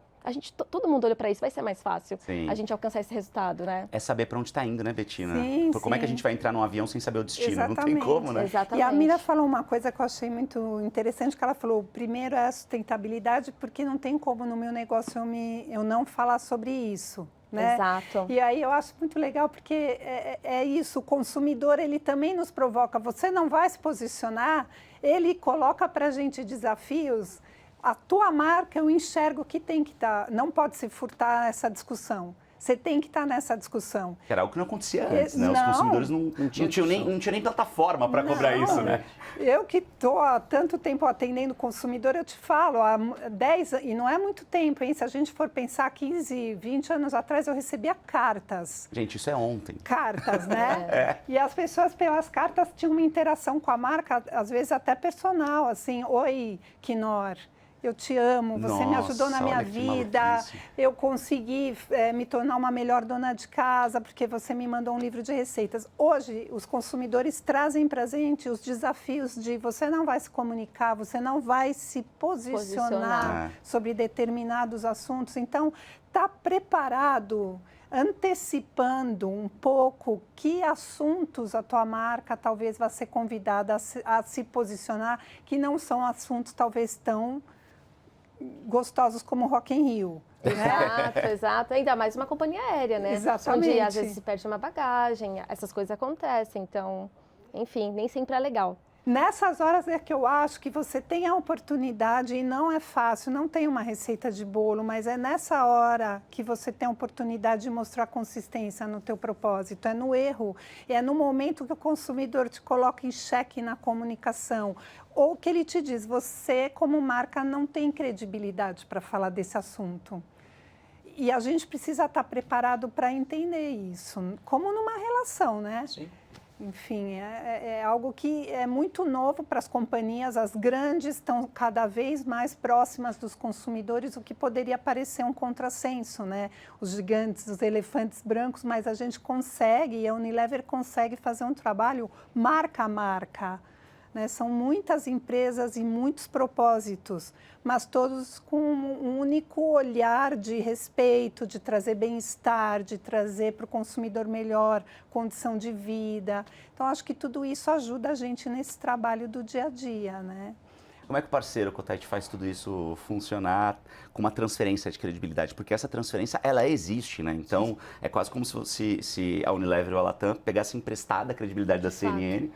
todo mundo olha para isso, vai ser mais fácil a gente alcançar esse resultado, né? É saber para onde está indo, né, Bettina? Sim, Como é que a gente vai entrar num avião sem saber o destino? Exatamente. Não tem como, né? Exatamente. E a Mira falou uma coisa que eu achei muito interessante, que ela falou, primeiro é a sustentabilidade, porque não tem como no meu negócio eu não falar sobre isso. Né? Exato. E aí eu acho muito legal, porque é isso, o consumidor, ele também nos provoca, você não vai se posicionar, ele coloca para a gente desafios. A tua marca, eu enxergo que tem que estar, não pode se furtar essa discussão. Você tem que estar nessa discussão. Que era algo que não acontecia antes, né? Os consumidores não tinham nem plataforma para cobrar isso, né? Eu que estou há tanto tempo atendendo o consumidor, eu te falo, há 10, e não é muito tempo, hein? Se a gente for pensar 15, 20 anos atrás, eu recebia cartas. Gente, isso é ontem. Cartas, né? E as pessoas, pelas cartas, tinham uma interação com a marca, às vezes até personal, assim, oi, Knorr. eu te amo, você me ajudou na minha vida, eu consegui me tornar uma melhor dona de casa porque você me mandou um livro de receitas. Hoje, os consumidores trazem para a gente os desafios de você não vai se comunicar, você não vai se posicionar sobre determinados assuntos. Então, está preparado, antecipando um pouco que assuntos a tua marca talvez vá ser convidada a se posicionar, que não são assuntos talvez tão gostosos como Rock in Rio. Né? Exato. Ainda mais uma companhia aérea, né? Exatamente. Onde às vezes se perde uma bagagem, essas coisas acontecem. Então, enfim, nem sempre é legal. Nessas horas é que eu acho que você tem a oportunidade, e não é fácil, não tem uma receita de bolo, mas é nessa hora que você tem a oportunidade de mostrar consistência no teu propósito, é no erro, é no momento que o consumidor te coloca em xeque na comunicação, ou que ele te diz, você como marca não tem credibilidade para falar desse assunto. E a gente precisa estar preparado para entender isso, como numa relação, né? Sim. Enfim, é algo que é muito novo para as companhias, as grandes estão cada vez mais próximas dos consumidores, o que poderia parecer um contrassenso, né? Os gigantes, os elefantes brancos, mas a gente consegue, e a Unilever consegue fazer um trabalho marca a marca. Né? São muitas empresas e muitos propósitos, mas todos com um único olhar de respeito, de trazer bem-estar, de trazer para o consumidor melhor condição de vida. Então, acho que tudo isso ajuda a gente nesse trabalho do dia a dia, né? Como é que o parceiro Cotate faz tudo isso funcionar com uma transferência de credibilidade? Porque essa transferência, ela existe, né? Então, é quase como se a Unilever ou a Latam pegasse emprestada a credibilidade da CNN,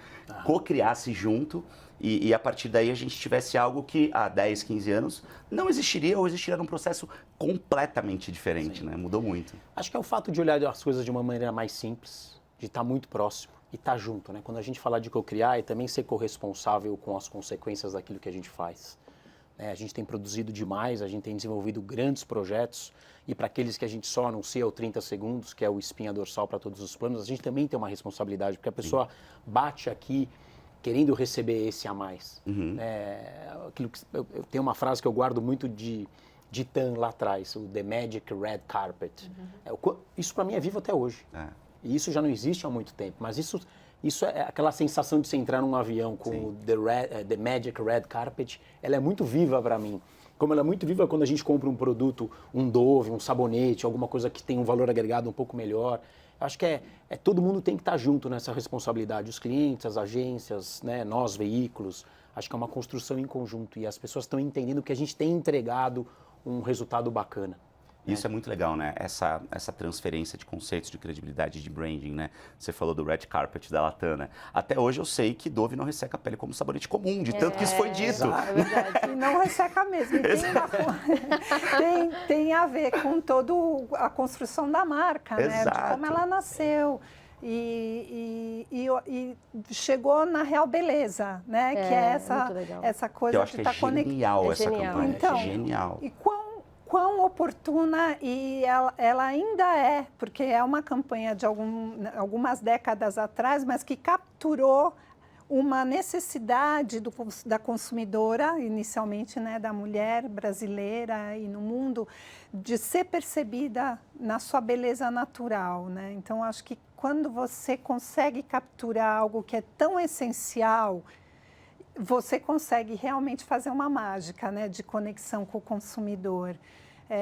co-criasse junto e a partir daí a gente tivesse algo que há 10, 15 anos não existiria ou existiria num processo completamente diferente, né? Mudou muito. Acho que é o fato de olhar as coisas de uma maneira mais simples, de estar muito próximo. E estar junto, né? Quando a gente fala de co-criar, é também ser corresponsável com as consequências daquilo que a gente faz. A gente tem produzido demais, a gente tem desenvolvido grandes projetos e para aqueles que a gente só anuncia o 30 segundos, que é o espinha dorsal para todos os planos, a gente também tem uma responsabilidade, porque a pessoa bate aqui querendo receber esse a mais. Eu tenho uma frase que eu guardo muito de Tan lá atrás, o The Magic Red Carpet. Isso para mim é vivo até hoje. E isso já não existe há muito tempo, mas isso é aquela sensação de você entrar num avião com o The Magic Red Carpet, ela é muito viva para mim. Como ela é muito viva quando a gente compra um produto, um Dove, um sabonete, alguma coisa que tem um valor agregado um pouco melhor. Acho que todo mundo tem que estar junto nessa responsabilidade, os clientes, as agências, né, nós, veículos. Acho que é uma construção em conjunto e as pessoas estão entendendo que a gente tem entregado um resultado bacana. Isso é muito legal, né? Essa transferência de conceitos, de credibilidade, de branding, né? Você falou do red carpet da Latam, né? Até hoje eu sei que Dove não resseca a pele como sabonete comum, de tanto que isso foi dito. É verdade, e não resseca mesmo. E tem a ver com toda a construção da marca, né? De como ela nasceu. E chegou na real beleza, né? Que é essa coisa de estar conectado. Genial essa campanha, então, genial. E quão oportuna e ela ainda é, porque é uma campanha de algumas décadas atrás, mas que capturou uma necessidade da consumidora, inicialmente, né, da mulher brasileira e no mundo, de ser percebida na sua beleza natural, né? Então, acho que quando você consegue capturar algo que é tão essencial, você consegue realmente fazer uma mágica, né, de conexão com o consumidor.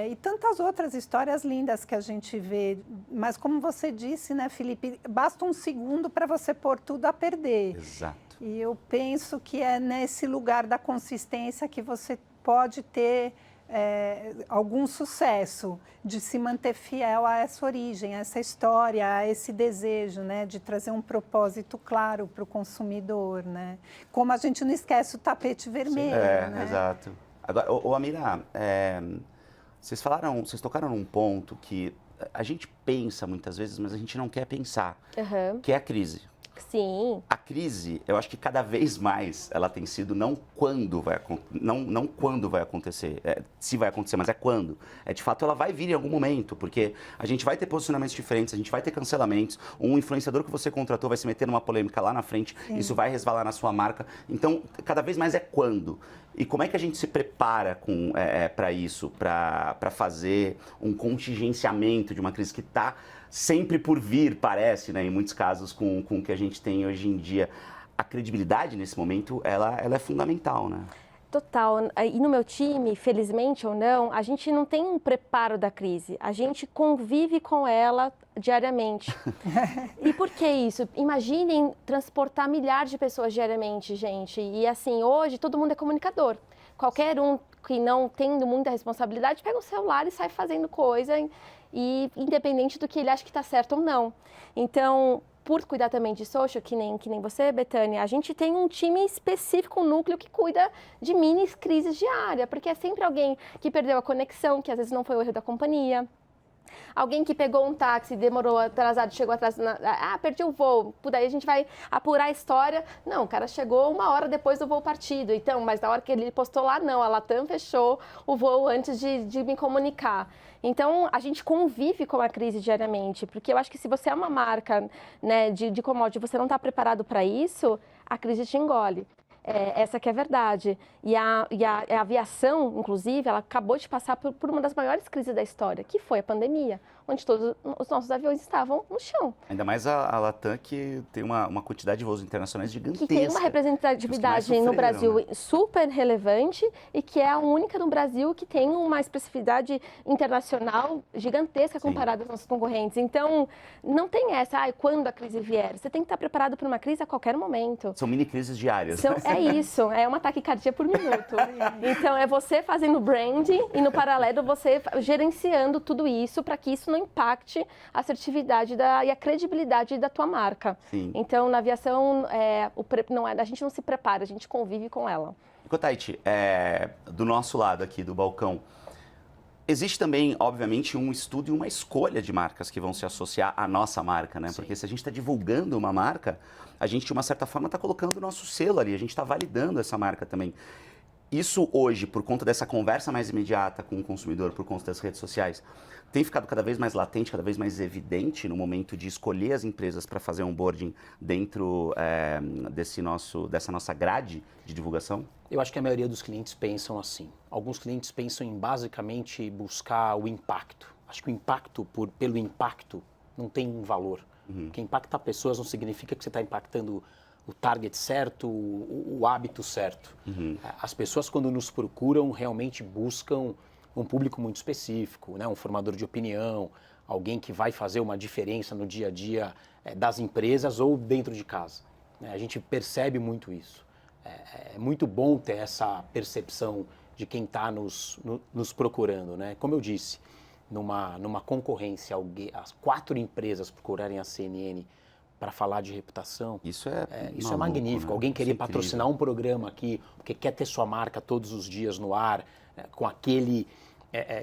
E tantas outras histórias lindas que a gente vê, mas como você disse, né, Felipe, basta um segundo para você pôr tudo a perder. Exato. E eu penso que é nesse lugar da consistência que você pode ter algum sucesso, de se manter fiel a essa origem, a essa história, a esse desejo, né, de trazer um propósito claro para o consumidor, né? Como a gente não esquece o tapete vermelho, né? Exato. Agora, Amira, vocês tocaram num ponto que a gente pensa muitas vezes, mas a gente não quer pensar, que é a crise. Sim. A crise, eu acho que cada vez mais ela tem sido não quando vai acontecer, se vai acontecer, mas é quando. De fato, ela vai vir em algum momento, porque a gente vai ter posicionamentos diferentes, a gente vai ter cancelamentos, um influenciador que você contratou vai se meter numa polêmica lá na frente, isso vai resvalar na sua marca. Então, cada vez mais é quando. E como é que a gente se prepara para isso, para fazer um contingenciamento de uma crise que está sempre por vir, parece, né, em muitos casos, com o que a gente tem hoje em dia? A credibilidade, nesse momento, ela é fundamental, né? Total. E no meu time, felizmente ou não, a gente não tem um preparo da crise. A gente convive com ela diariamente. E por que isso? Imaginem transportar milhares de pessoas diariamente, gente. E assim, hoje todo mundo é comunicador. Qualquer um que não tendo muita responsabilidade pega um celular e sai fazendo coisa, e independente do que ele acha que está certo ou não. Então, por cuidar também de social, que nem você, Betânia, a gente tem um time específico, um núcleo que cuida de mini crises diárias, porque é sempre alguém que perdeu a conexão, que às vezes não foi o erro da companhia. Alguém que pegou um táxi, demorou atrasado, chegou atrasado, perdi o voo, daí a gente vai apurar a história. Não, o cara chegou 1 hora depois do voo partido, então, mas na hora que ele postou lá, não, a Latam fechou o voo antes de me comunicar. Então, a gente convive com a crise diariamente, porque eu acho que se você é uma marca, né, de commodity, você não está preparado para isso, a crise te engole. Essa que é a verdade. E a aviação, inclusive, ela acabou de passar por uma das maiores crises da história, que foi a pandemia, onde todos os nossos aviões estavam no chão. Ainda mais a Latam, que tem uma quantidade de voos internacionais gigantesca. Que tem uma representatividade no Brasil, né, super relevante, e que é a única no Brasil que tem uma expressividade internacional gigantesca comparada aos nossos concorrentes. Então, não tem essa, quando a crise vier. Você tem que estar preparado para uma crise a qualquer momento. São mini crises diárias. É isso, é uma taquicardia por minuto. Então, é você fazendo branding e, no paralelo, você gerenciando tudo isso para que isso não impacte a assertividade e a credibilidade da tua marca. Sim. Então, na aviação, a gente não se prepara, a gente convive com ela. Kotaiti, do nosso lado aqui do balcão, existe também, obviamente, um estudo e uma escolha de marcas que vão se associar à nossa marca, né? Sim. Porque se a gente está divulgando uma marca, a gente, de uma certa forma, está colocando o nosso selo ali, a gente está validando essa marca também. Isso hoje, por conta dessa conversa mais imediata com o consumidor, por conta das redes sociais, tem ficado cada vez mais latente, cada vez mais evidente no momento de escolher as empresas para fazer onboarding dentro dessa nossa grade de divulgação? Eu acho que a maioria dos clientes pensam assim. Alguns clientes pensam em basicamente buscar o impacto. Acho que o impacto pelo impacto não tem um valor. Porque impactar pessoas não significa que você está impactando o target certo, o hábito certo. As pessoas, quando nos procuram, realmente buscam um público muito específico, né? Um formador de opinião, alguém que vai fazer uma diferença no dia a dia das empresas ou dentro de casa. A gente percebe muito isso. É muito bom ter essa percepção de quem está nos procurando, né? Como eu disse, numa concorrência, as 4 empresas procurarem a CNN para falar de reputação, isso é magnífico. Né? Alguém querer patrocinar um programa aqui, porque quer ter sua marca todos os dias no ar, com aquele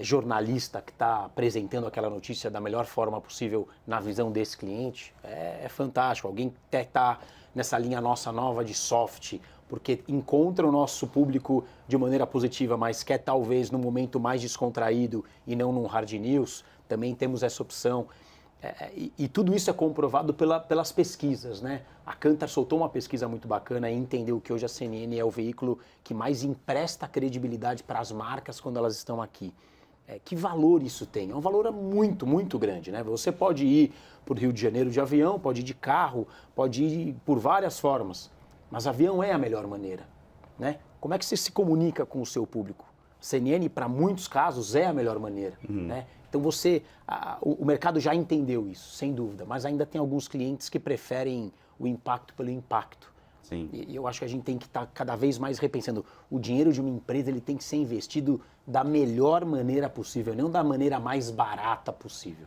jornalista que está apresentando aquela notícia da melhor forma possível na visão desse cliente, é fantástico. Alguém quer estar nessa linha nossa nova de soft, porque encontra o nosso público de maneira positiva, mas quer talvez num momento mais descontraído e não num hard news, também temos essa opção. E tudo isso é comprovado pelas pesquisas, né? A Kantar soltou uma pesquisa muito bacana e entendeu que hoje a CNN é o veículo que mais empresta credibilidade para as marcas quando elas estão aqui. Que valor isso tem? É um valor muito, muito grande, né? Você pode ir para o Rio de Janeiro de avião, pode ir de carro, pode ir por várias formas, mas avião é a melhor maneira, né? Como é que você se comunica com o seu público? CNN, para muitos casos, é a melhor maneira, né? Então o mercado já entendeu isso, sem dúvida, mas ainda tem alguns clientes que preferem o impacto pelo impacto. Sim. E eu acho que a gente tem que estar cada vez mais repensando. O dinheiro de uma empresa ele tem que ser investido da melhor maneira possível, não da maneira mais barata possível.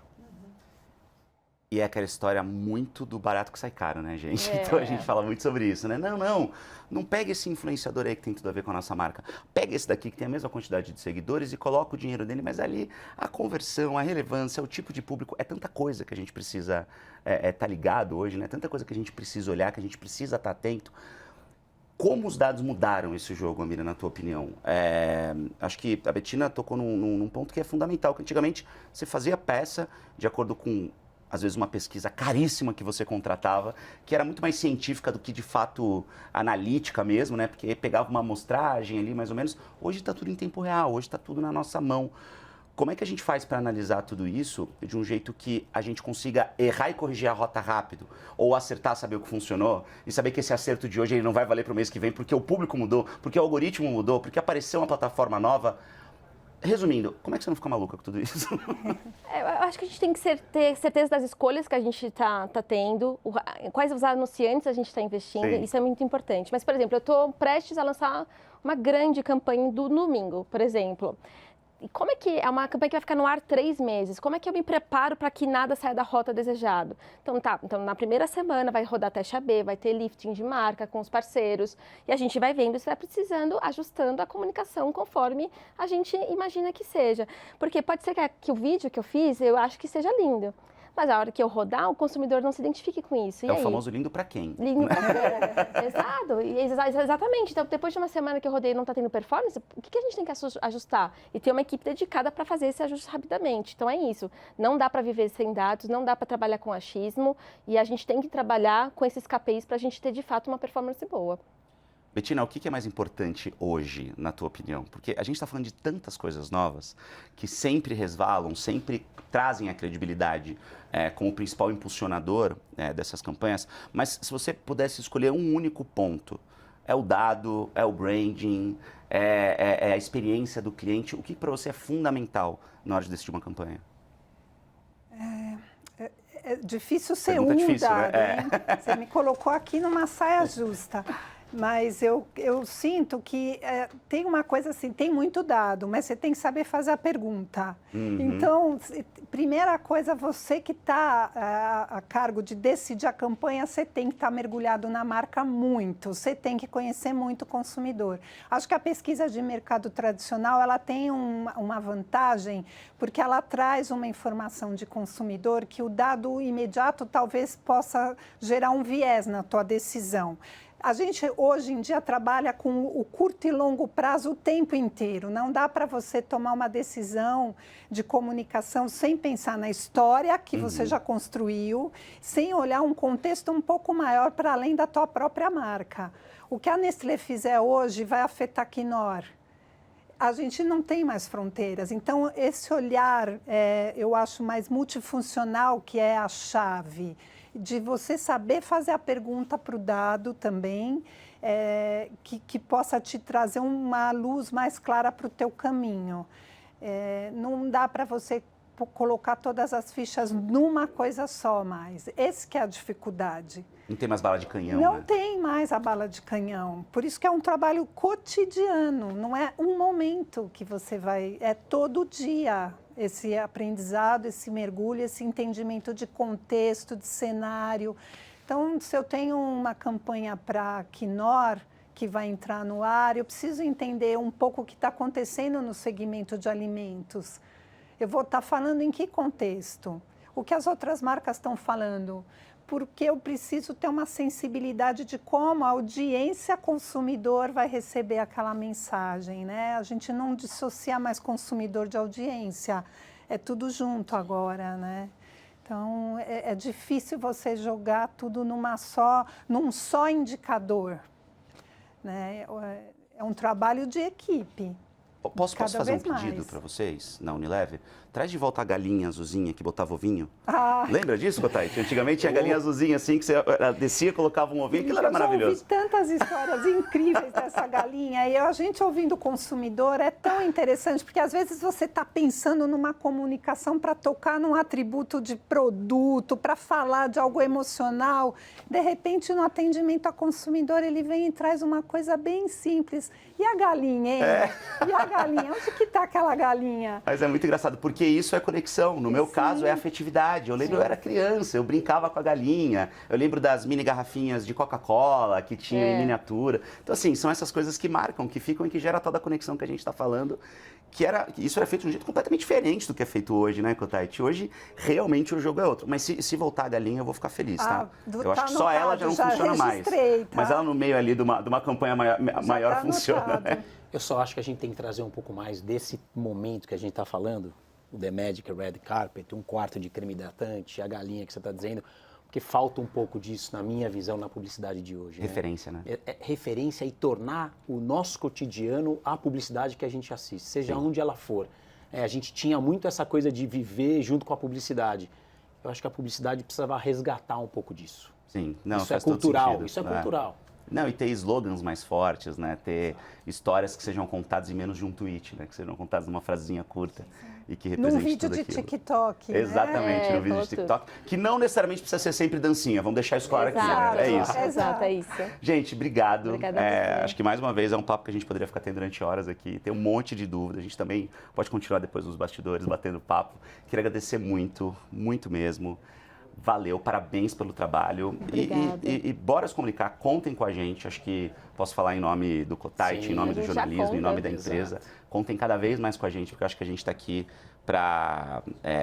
E é aquela história muito do barato que sai caro, né, gente? Então a gente fala muito sobre isso, né? Não pega esse influenciador aí que tem tudo a ver com a nossa marca. Pega esse daqui que tem a mesma quantidade de seguidores e coloca o dinheiro dele, mas ali a conversão, a relevância, o tipo de público, é tanta coisa que a gente precisa tá ligado hoje, né? Tanta coisa que a gente precisa olhar, que a gente precisa estar atento. Como os dados mudaram esse jogo, Amira, na tua opinião? Acho que a Bettina tocou num ponto que é fundamental, que antigamente você fazia peça de acordo com às vezes, uma pesquisa caríssima que você contratava, que era muito mais científica do que, de fato, analítica mesmo, né? Porque pegava uma amostragem ali, mais ou menos. Hoje está tudo em tempo real, hoje está tudo na nossa mão. Como é que a gente faz para analisar tudo isso de um jeito que a gente consiga errar e corrigir a rota rápido? Ou acertar, saber o que funcionou e saber que esse acerto de hoje ele não vai valer para o mês que vem porque o público mudou, porque o algoritmo mudou, porque apareceu uma plataforma nova. Resumindo, como é que você não fica maluca com tudo isso? Eu acho que a gente tem que ter certeza das escolhas que a gente está tendo, quais os anunciantes a gente está investindo, Sim. isso é muito importante. Mas, por exemplo, eu estou prestes a lançar uma grande campanha do domingo, por exemplo. E como é que é uma campanha que vai ficar no ar 3 meses? Como é que eu me preparo para que nada saia da rota desejado? Então na primeira semana vai rodar taxa B, vai ter lifting de marca com os parceiros e a gente vai vendo se vai precisando, ajustando a comunicação conforme a gente imagina que seja. Porque pode ser que o vídeo que eu fiz, eu acho que seja lindo. Mas a hora que eu rodar, o consumidor não se identifique com isso. E é aí? O famoso lindo para quem? Lindo para quem? Exato. Exatamente. Então, depois de uma semana que eu rodei e não está tendo performance, o que a gente tem que ajustar? E ter uma equipe dedicada para fazer esse ajuste rapidamente. Então, é isso. Não dá para viver sem dados, não dá para trabalhar com achismo e a gente tem que trabalhar com esses KPIs para a gente ter, de fato, uma performance boa. Bettina, o que é mais importante hoje, na tua opinião? Porque a gente está falando de tantas coisas novas que sempre resvalam, sempre trazem a credibilidade como principal impulsionador dessas campanhas. Mas se você pudesse escolher um único ponto, é o dado, é o branding, é a experiência do cliente, o que para você é fundamental na hora de decidir uma campanha? É difícil ser Pergunta difícil, dado, né? hein? Você me colocou aqui numa saia justa. Mas eu sinto que tem uma coisa assim, tem muito dado, mas você tem que saber fazer a pergunta. Uhum. Então, primeira coisa, você que está a cargo de decidir a campanha, você tem que estar mergulhado na marca muito, você tem que conhecer muito o consumidor. Acho que a pesquisa de mercado tradicional, ela tem uma vantagem, porque ela traz uma informação de consumidor que o dado imediato talvez possa gerar um viés na tua decisão. A gente, hoje em dia, trabalha com o curto e longo prazo o tempo inteiro. Não dá para você tomar uma decisão de comunicação sem pensar na história que você já construiu, sem olhar um contexto um pouco maior para além da tua própria marca. O que a Nestlé fizer hoje vai afetar a Knorr. A gente não tem mais fronteiras. Então, esse olhar, eu acho, mais multifuncional, que é a chave de você saber fazer a pergunta para o dado também, que possa te trazer uma luz mais clara para o teu caminho. Não dá para você colocar todas as fichas numa coisa só mais. Esse que é a dificuldade. Não tem mais bala de canhão, Não né? tem mais a bala de canhão. Por isso que é um trabalho cotidiano, não é um momento que você vai... É todo dia esse aprendizado, esse mergulho, esse entendimento de contexto, de cenário. Então, se eu tenho uma campanha para Knorr, que vai entrar no ar, eu preciso entender um pouco o que está acontecendo no segmento de alimentos. Eu vou estar falando em que contexto? O que as outras marcas estão falando? Porque eu preciso ter uma sensibilidade de como a audiência consumidor vai receber aquela mensagem, né? A gente não dissocia mais consumidor de audiência, é tudo junto agora, né? Então, é difícil você jogar tudo num só indicador, né? É um trabalho de equipe. Posso fazer um pedido para vocês, na Unilever? Traz de volta a galinha azulzinha que botava ovinho. Ah. Lembra disso, Cotaiti? Antigamente tinha a galinha azulzinha assim, que você descia, colocava um ovinho, aquilo era maravilhoso. Eu ouvi tantas histórias incríveis dessa galinha. E a gente ouvindo o consumidor é tão interessante, porque às vezes você está pensando numa comunicação para tocar num atributo de produto, para falar de algo emocional. De repente, no atendimento ao consumidor, ele vem e traz uma coisa bem simples. E a galinha, hein? E a galinha? Onde que está aquela galinha? Mas é muito engraçado, porque isso é conexão. No meu caso, é afetividade. Eu lembro, eu era criança, eu brincava com a galinha. Eu lembro das mini garrafinhas de Coca-Cola que tinham em miniatura. Então, assim, são essas coisas que marcam, que ficam e que gera toda a conexão que a gente está falando. Isso era feito de um jeito completamente diferente do que é feito hoje, né, Cotaiti? Hoje, realmente, o jogo é outro. Mas se voltar a galinha, eu vou ficar feliz, tá? Eu acho que só ela já não funciona mais. Tá? Mas ela no meio ali de uma campanha maior funciona, né? Eu só acho que a gente tem que trazer um pouco mais desse momento que a gente está falando o The Magic Red Carpet, um quarto de creme hidratante, a galinha que você está dizendo, porque falta um pouco disso, na minha visão, na publicidade de hoje. Referência, né? Referência e tornar o nosso cotidiano a publicidade que a gente assiste, seja onde ela for. A gente tinha muito essa coisa de viver junto com a publicidade. Eu acho que a publicidade precisava resgatar um pouco disso. Sim, não, isso faz é cultural, todo sentido. isso é cultural. Não, e ter slogans mais fortes, né? Ter histórias que sejam contadas em menos de um tweet, né? Que sejam contadas numa frasezinha curta e que represente num vídeo tudo de aquilo. TikTok, né? Exatamente, no vídeo de TikTok. Que não necessariamente precisa ser sempre dancinha, vamos deixar isso claro aqui, né? É isso. Exato, é isso. Gente, obrigado. Obrigada a você. Acho que mais uma vez é um papo que a gente poderia ficar tendo durante horas aqui. Tem um monte de dúvidas. A gente também pode continuar depois nos bastidores, batendo papo. Queria agradecer muito, muito mesmo. Valeu, parabéns pelo trabalho. E bora se comunicar, contem com a gente. Acho que posso falar em nome do Cotite, em nome do jornalismo, em nome da empresa. Contem cada vez mais com a gente, porque eu acho que a gente está aqui para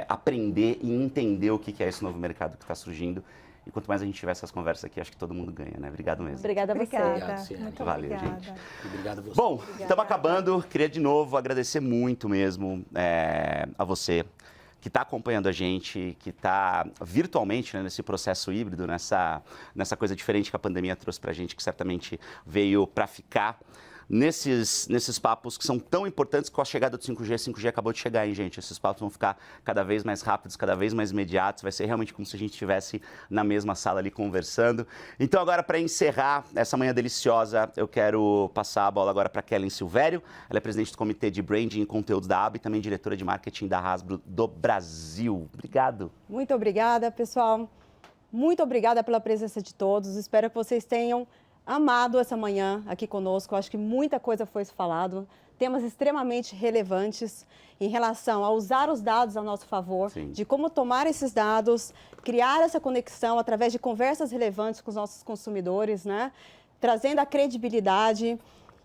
aprender e entender o que é esse novo mercado que está surgindo. E quanto mais a gente tiver essas conversas aqui, acho que todo mundo ganha, né? Obrigado mesmo. Obrigada a você. Muito Valeu, obrigada. gente. Obrigado a você. Bom, estamos acabando. Queria de novo agradecer muito mesmo a você que está acompanhando a gente, que está virtualmente, né, nesse processo híbrido, nessa coisa diferente que a pandemia trouxe para a gente, que certamente veio para ficar. Nesses papos que são tão importantes com a chegada do 5G acabou de chegar, hein, gente? Esses papos vão ficar cada vez mais rápidos, cada vez mais imediatos, vai ser realmente como se a gente estivesse na mesma sala ali conversando. Então agora, para encerrar essa manhã deliciosa, eu quero passar a bola agora para Kellen Silvério. Ela é presidente do Comitê de Branding e Conteúdos da AB e também diretora de marketing da Hasbro do Brasil. Obrigado. Muito obrigada, pessoal. Muito obrigada pela presença de todos. Espero que vocês tenham amado essa manhã aqui conosco. Acho que muita coisa foi falado, temas extremamente relevantes em relação a usar os dados a nosso favor, de como tomar esses dados, criar essa conexão através de conversas relevantes com os nossos consumidores, né? Trazendo a credibilidade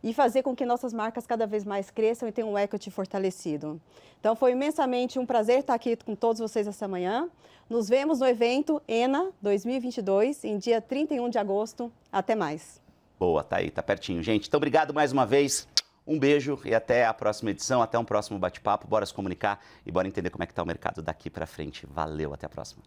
e fazer com que nossas marcas cada vez mais cresçam e tenham um equity fortalecido. Então, foi imensamente um prazer estar aqui com todos vocês essa manhã. Nos vemos no evento ENA 2022, em dia 31 de agosto. Até mais. Boa, tá aí, tá pertinho. Gente, então obrigado mais uma vez. Um beijo e até a próxima edição, até um próximo bate-papo. Bora se comunicar e bora entender como é que tá o mercado daqui para frente. Valeu, até a próxima.